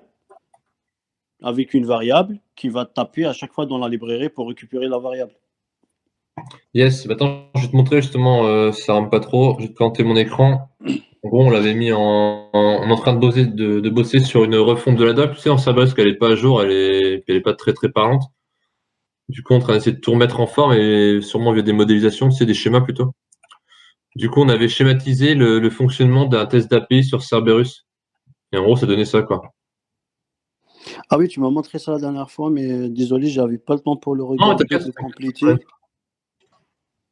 avec une variable qui va taper à chaque fois dans la librairie pour récupérer la variable. Yes, attends, je vais te montrer justement, ça ne rame pas trop. Je vais te planter mon écran. En gros, on l'avait mis on est en train de bosser sur une refonte de la doc, tu sais, en Cerberus, qu'elle n'est pas à jour, elle est pas très très parlante. Du coup, on est en train d'essayer de tout remettre en forme et sûrement via des modélisations, tu sais, des schémas plutôt. Du coup, on avait schématisé le fonctionnement d'un test d'API sur Cerberus. Et en gros, ça donnait ça, quoi. Ah oui, tu m'as montré ça la dernière fois, mais désolé, j'avais pas le temps pour le Non, regarder, t'inquiète, de compléter.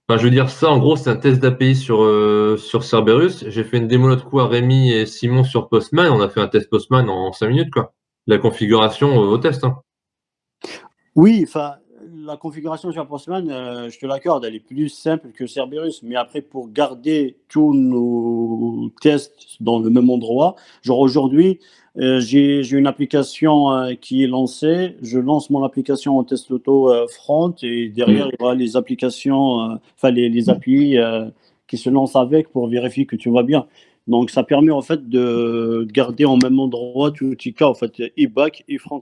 Enfin, je veux dire ça, en gros, c'est un test d'API sur Cerberus. J'ai fait une démo l'autre coup à Rémi et Simon sur Postman. On a fait un test Postman en 5 minutes, quoi. La configuration au test. Hein. Oui, enfin, la configuration sur Postman, je te l'accorde, elle est plus simple que Cerberus. Mais après, pour garder tous nos tests dans le même endroit, genre aujourd'hui, j'ai une application qui est lancée. Je lance mon application en test auto front et derrière, il y aura les applications, enfin les API qui se lancent avec pour vérifier que tout va bien. Donc, ça permet en fait de garder en même endroit tout outil cas, en fait, et back et front.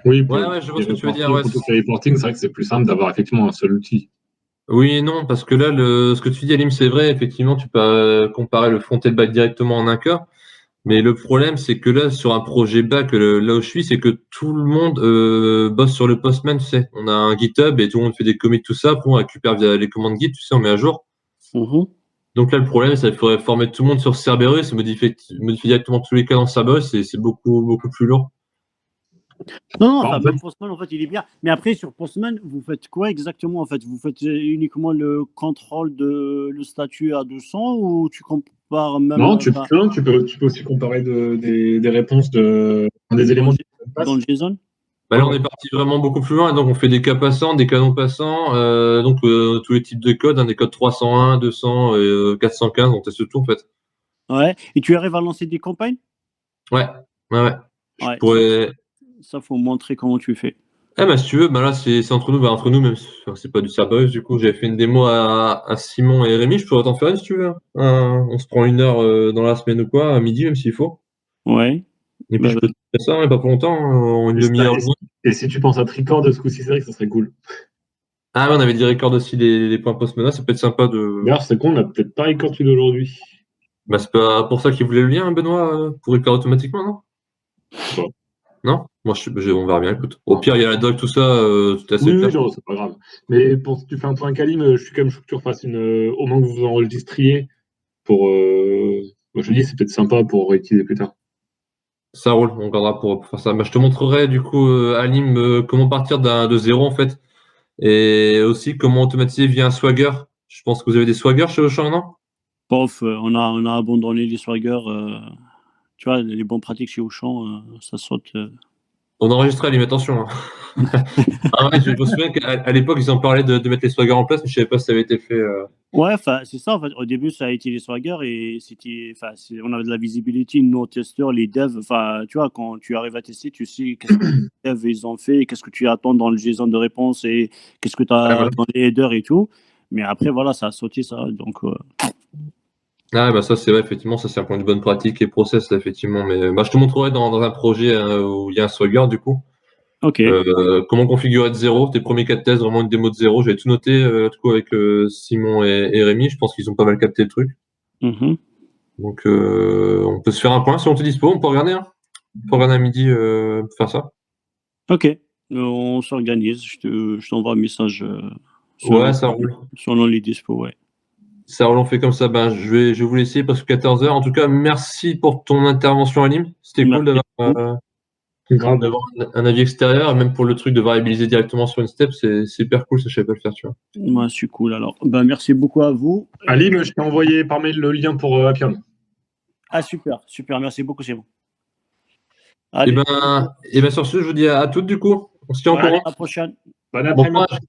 Oui, Ouais, je vois ce que tu veux dire. Ouais. pour tout ce reporting, c'est vrai que c'est plus simple d'avoir effectivement un seul outil. Oui et non, parce que là, ce que tu dis, Alim, c'est vrai. Effectivement, tu peux comparer le front et le back directement en un cas. Mais le problème, c'est que là, sur un projet back, là où je suis, c'est que tout le monde bosse sur le Postman, tu sais. On a un GitHub et tout le monde fait des commits, tout ça. Après, on récupère via les commandes Git, tu sais, on met à jour. Mhm. Donc là, le problème, c'est qu'il faudrait former tout le monde sur Cerberus, modifier directement tous les cas dans Cerberus, et c'est beaucoup, beaucoup plus lourd. Non, Bah, enfin, en fait, même Postman, en fait, il est bien. Mais après, sur Postman, vous faites quoi exactement, en fait? Vous faites uniquement le contrôle de le statut à 200 ou tu compares même non, tu peux aussi comparer des réponses des dans, éléments le- du dans le passe. JSON? Bah là, on est parti vraiment beaucoup plus loin, et donc on fait des cas passants, des cas non passants, donc tous les types de codes, hein, des codes 301, 200, 415, on teste tout en fait. Ouais. Et tu arrives à lancer des campagnes? Ouais, ouais. Je Ouais, pourrais. ça, faut montrer comment tu fais. Eh ben, si tu veux, bah là, c'est entre nous, même si c'est pas du Cerberus, du coup, j'avais fait une démo à Simon et Rémi, je pourrais t'en faire une si tu veux. Hein. On se prend 1 heure dans la semaine ou quoi, à midi, même s'il faut. Ouais. Et puis, Bah, je peux te faire ça, hein, pas pour longtemps, hein, en une demi-heure. Et si tu penses à Tricord ce coup-ci, c'est vrai que ça serait cool. Ah ouais, on avait dit record aussi les points post-menace, ça peut être sympa de. D'ailleurs, c'est con, on n'a peut-être pas record d'aujourd'hui. Bah, c'est pas pour ça qu'il voulait le lien, hein, Benoît, pour record automatiquement, non? Bon. Non? Moi, on verra bien, écoute. Au pire, il y a la doc, tout ça, tout est assez Oui, clair. non, c'est pas grave. Mais si tu fais un point Kalim, je suis quand même chaud que tu refasses au moins que vous enregistriez pour. Moi, je dis, c'est peut-être sympa pour réutiliser plus tard. Ça roule, on regardera pour faire ça. Bah, je te montrerai, du coup, Alim, comment partir de zéro, en fait. Et aussi, comment automatiser via un Swagger. Je pense que vous avez des Swagger chez Auchan, non? Pof, on a abandonné les Swagger. Tu vois, les bonnes pratiques chez Auchan, ça saute. On enregistrait, Alim, attention. Hein. Ah ouais, je me souviens qu'à l'époque, ils en parlaient de mettre les Swagger en place, mais je savais pas si ça avait été fait. Ouais, c'est ça. En fait, au début, ça a été les Swagger et on avait de la visibilité, nos testeurs, les devs. Enfin, tu vois, quand tu arrives à tester, tu sais qu'est-ce que les devs ils ont fait, qu'est-ce que tu attends dans le JSON de réponse et qu'est-ce que tu Ouais, as voilà. dans les headers et tout. Mais après, voilà, ça a sauté ça. Donc, Ah, bah ça, c'est vrai, effectivement, ça, c'est un point de bonne pratique et process, là, effectivement. Mais bah, je te montrerai dans un projet où il y a un Swagger, du coup. ok. Comment configurer de zéro, tes premiers 4 tests, vraiment une démo de zéro. J'avais tout noté, du coup, avec Simon et Rémi. Je pense qu'ils ont pas mal capté le truc. Mhm. Donc, on peut se faire un point si on te dispo. On peut regarder, hein. On peut regarder à midi pour faire ça. Ok. On s'organise. Je t'envoie un message Ouais, ça roule. selon les dispos. Ouais. Ça roule, on fait comme ça. Ben, je vais vous laisser parce que 14 heures. En tout cas, merci pour ton intervention, Alim. C'était cool Merci d'avoir un avis extérieur, même pour le truc de variabiliser directement sur une step, c'est super cool, ça je savais pas le faire, tu vois. Moi, c'est cool. Alors, ben, merci beaucoup à vous. Alim, je t'ai envoyé par mail le lien pour Appian. Ah, super. Merci beaucoup, c'est bon. Et ben, sur ce, je vous dis à toutes du coup. On se tient au Allez, courant. à la prochaine. Bon Bon après-midi. courage.